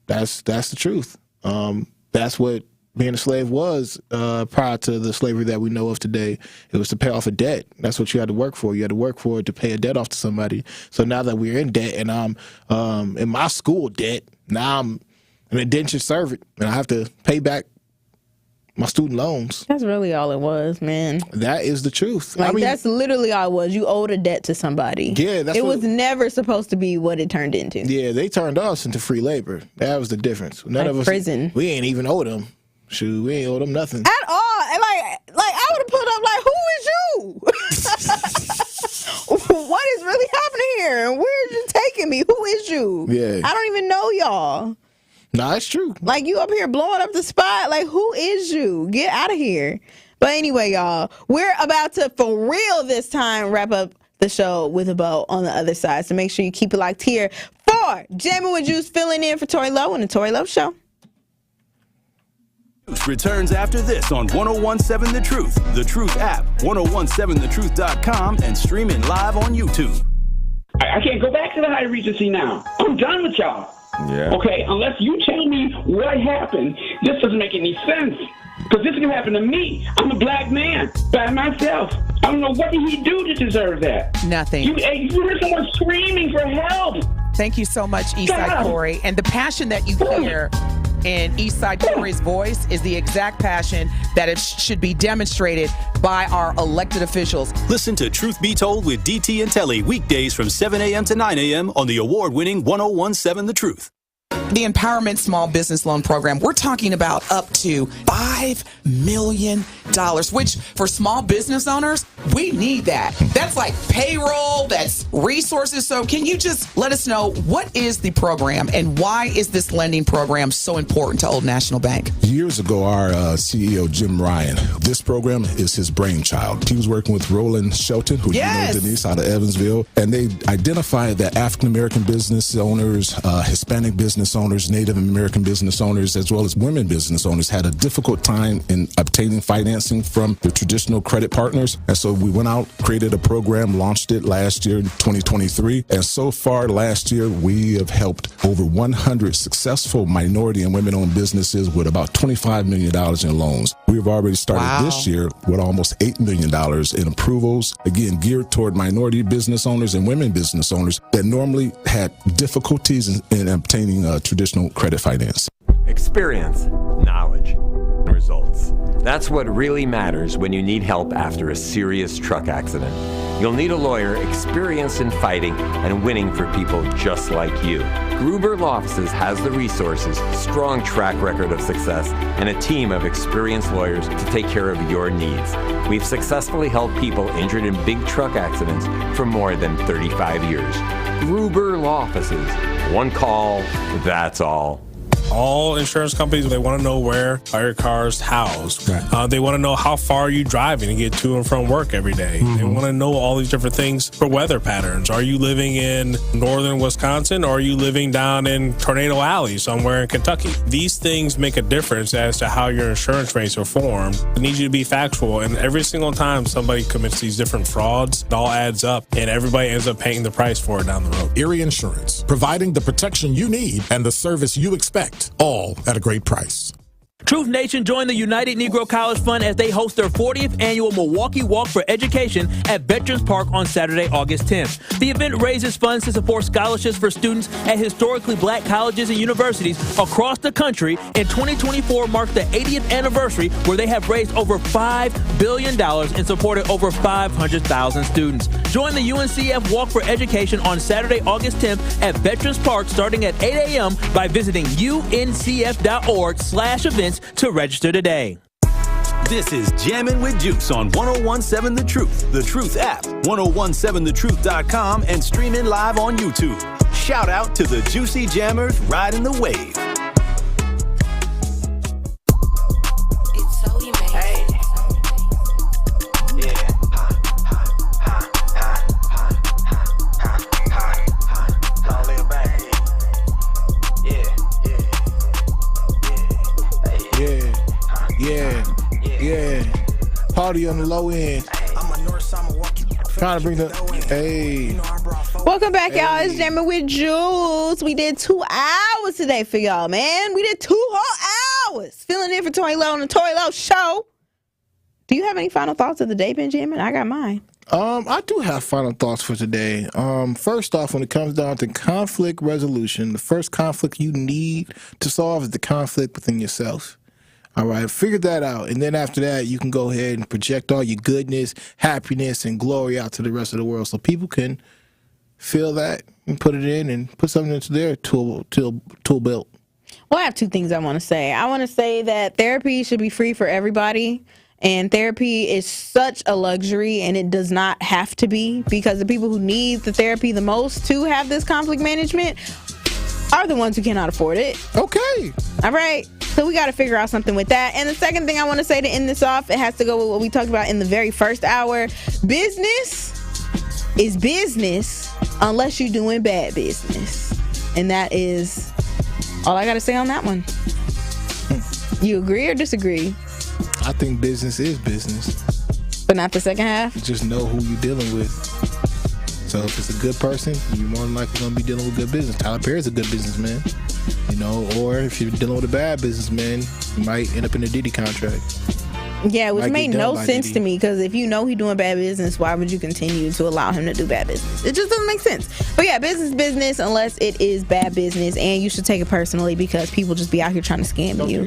That's the truth. That's what being a slave was prior to the slavery that we know of today. It was to pay off a debt. That's what you had to work for. You had to work for it to pay a debt off to somebody. So now that we're in debt and I'm in my school debt, now I'm an indentured servant and I have to pay back my student loans. That's really all it was, man. That is the truth. Like, I mean, that's literally all it was. You owed a debt to somebody. Yeah, it was never supposed to be what it turned into. Yeah, they turned us into free labor. That was the difference. None of us, prison. We ain't even owe them. Shoot, we ain't owe them nothing at all. And like I would have put up like, who is you? What is really happening here? And where is you taking me? Who is you? Yeah, I don't even know y'all. Nah, it's true. Like, you up here blowing up the spot. Like, who is you? Get out of here. But anyway, y'all, we're about to, for real this time, wrap up the show with a bow on the other side. So make sure you keep it locked here for Jammin' with Juice, filling in for Tori Lowe and the Tori Lowe Show. Returns after this on 1017 The Truth, The Truth app, 1017thetruth.com, and streaming live on YouTube. I can't go back to the High Regency now. I'm done with y'all. Yeah. Okay, unless you tell me what happened, this doesn't make any sense. Because this can happen to me. I'm a black man by myself. I don't know, what did he do to deserve that? Nothing. You heard someone screaming for help. Thank you so much, Eastside Corey. And the passion that you hear in Eastside Corey's voice is the exact passion that it should be demonstrated by our elected officials. Listen to Truth Be Told with DT and Telly weekdays from 7 a.m. to 9 a.m. on the award-winning 1017 The Truth. The Empowerment Small Business Loan Program, we're talking about up to $5 million, which for small business owners, we need that. That's like payroll, that's resources. So can you just let us know, what is the program and why is this lending program so important to Old National Bank? Years ago, our CEO, Jim Ryan, this program is his brainchild. He was working with Roland Shelton, who you know, Denise, out of Evansville, and they identified that African-American business owners, Hispanic business business owners, Native American business owners, as well as women business owners had a difficult time in obtaining financing from the traditional credit partners. And so we went out, created a program, launched it last year, 2023. And so far last year, we have helped over 100 successful minority and women-owned businesses with about $25 million in loans. We've already started this year with almost $8 million in approvals, again, geared toward minority business owners and women business owners that normally had difficulties in obtaining traditional credit finance. Experience, knowledge, results. That's what really matters when you need help after a serious truck accident. You'll need a lawyer experienced in fighting and winning for people just like you. Gruber Law Offices has the resources, strong track record of success, and a team of experienced lawyers to take care of your needs. We've successfully helped people injured in big truck accidents for more than 35 years. Gruber Law Offices. One call, that's all. All insurance companies, they want to know where are your cars housed. Right. They want to know how far are you driving to get to and from work every day. Mm-hmm. They want to know all these different things for weather patterns. Are you living in northern Wisconsin or are you living down in Tornado Alley somewhere in Kentucky? These things make a difference as to how your insurance rates are formed. It needs you to be factual, and every single time somebody commits these different frauds, it all adds up and everybody ends up paying the price for it down the road. Erie Insurance, providing the protection you need and the service you expect, all at a great price. Truth Nation, join the United Negro College Fund as they host their 40th annual Milwaukee Walk for Education at Veterans Park on Saturday, August 10th. The event raises funds to support scholarships for students at historically black colleges and universities across the country, and 2024 marks the 80th anniversary where they have raised over $5 billion and supported over 500,000 students. Join the UNCF Walk for Education on Saturday, August 10th at Veterans Park starting at 8 a.m. by visiting uncf.org/events to register today. This is Jammin' with Juice on 1017 The Truth, The Truth app, 1017thetruth.com, and streaming live on YouTube. Shout out to the Juicy Jammers riding the wave. Yeah. Party on the low end. Trying to bring the. Hey. Welcome back, y'all. It's Jammin' with Jules. We did 2 hours today for y'all, man. We did 2 whole hours. Filling in for Tory Lowe on the Tory Lowe Show. Do you have any final thoughts of the day, Benjamin? I got mine. I do have final thoughts for today. First off, when it comes down to conflict resolution, the first conflict you need to solve is the conflict within yourself. All right, figure that out. And then after that, you can go ahead and project all your goodness, happiness, and glory out to the rest of the world so people can feel that and put it in and put something into their tool belt. Well, I have 2 things I want to say. I want to say that therapy should be free for everybody. And therapy is such a luxury, and it does not have to be, because the people who need the therapy the most to have this conflict management are the ones who cannot afford it. Okay. All right. So we got to figure out something with that. And the second thing I want to say to end this off, it has to go with what we talked about in the very first hour. Business is business unless you're doing bad business. And that is all I got to say on that one. You agree or disagree? I think business is business. But not the second half? Just know who you're dealing with. So if it's a good person, you're more than likely going to be dealing with good business. Tyler Perry's a good businessman. You know, or if you're dealing with a bad businessman, you might end up in a Diddy contract. Yeah, which made no sense to me, because if you know he's doing bad business, why would you continue to allow him to do bad business? It just doesn't make sense. But yeah, business is business unless it is bad business, and you should take it personally because people just be out here trying to scam you.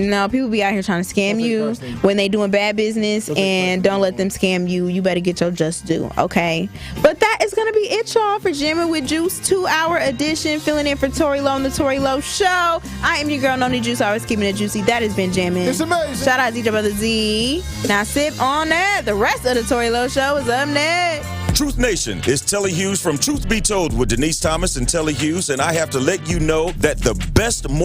No, people be out here trying to scam you when they doing bad business, and don't let them scam you. You better get your just due, okay? But that is going to be it, y'all, for Jammin' with Juice 2-hour edition, filling in for Tory Lowe on the Tory Lowe Show. I am your girl, Noni Juice, always keeping it juicy. That has been Jammin'. It's amazing. Shout out to DJ Brother Z. Now sip on that. The rest of the Tory Lowe Show is up next. Truth Nation, it's Telly Hughes from Truth Be Told with Denise Thomas and Telly Hughes, and I have to let you know that the best morning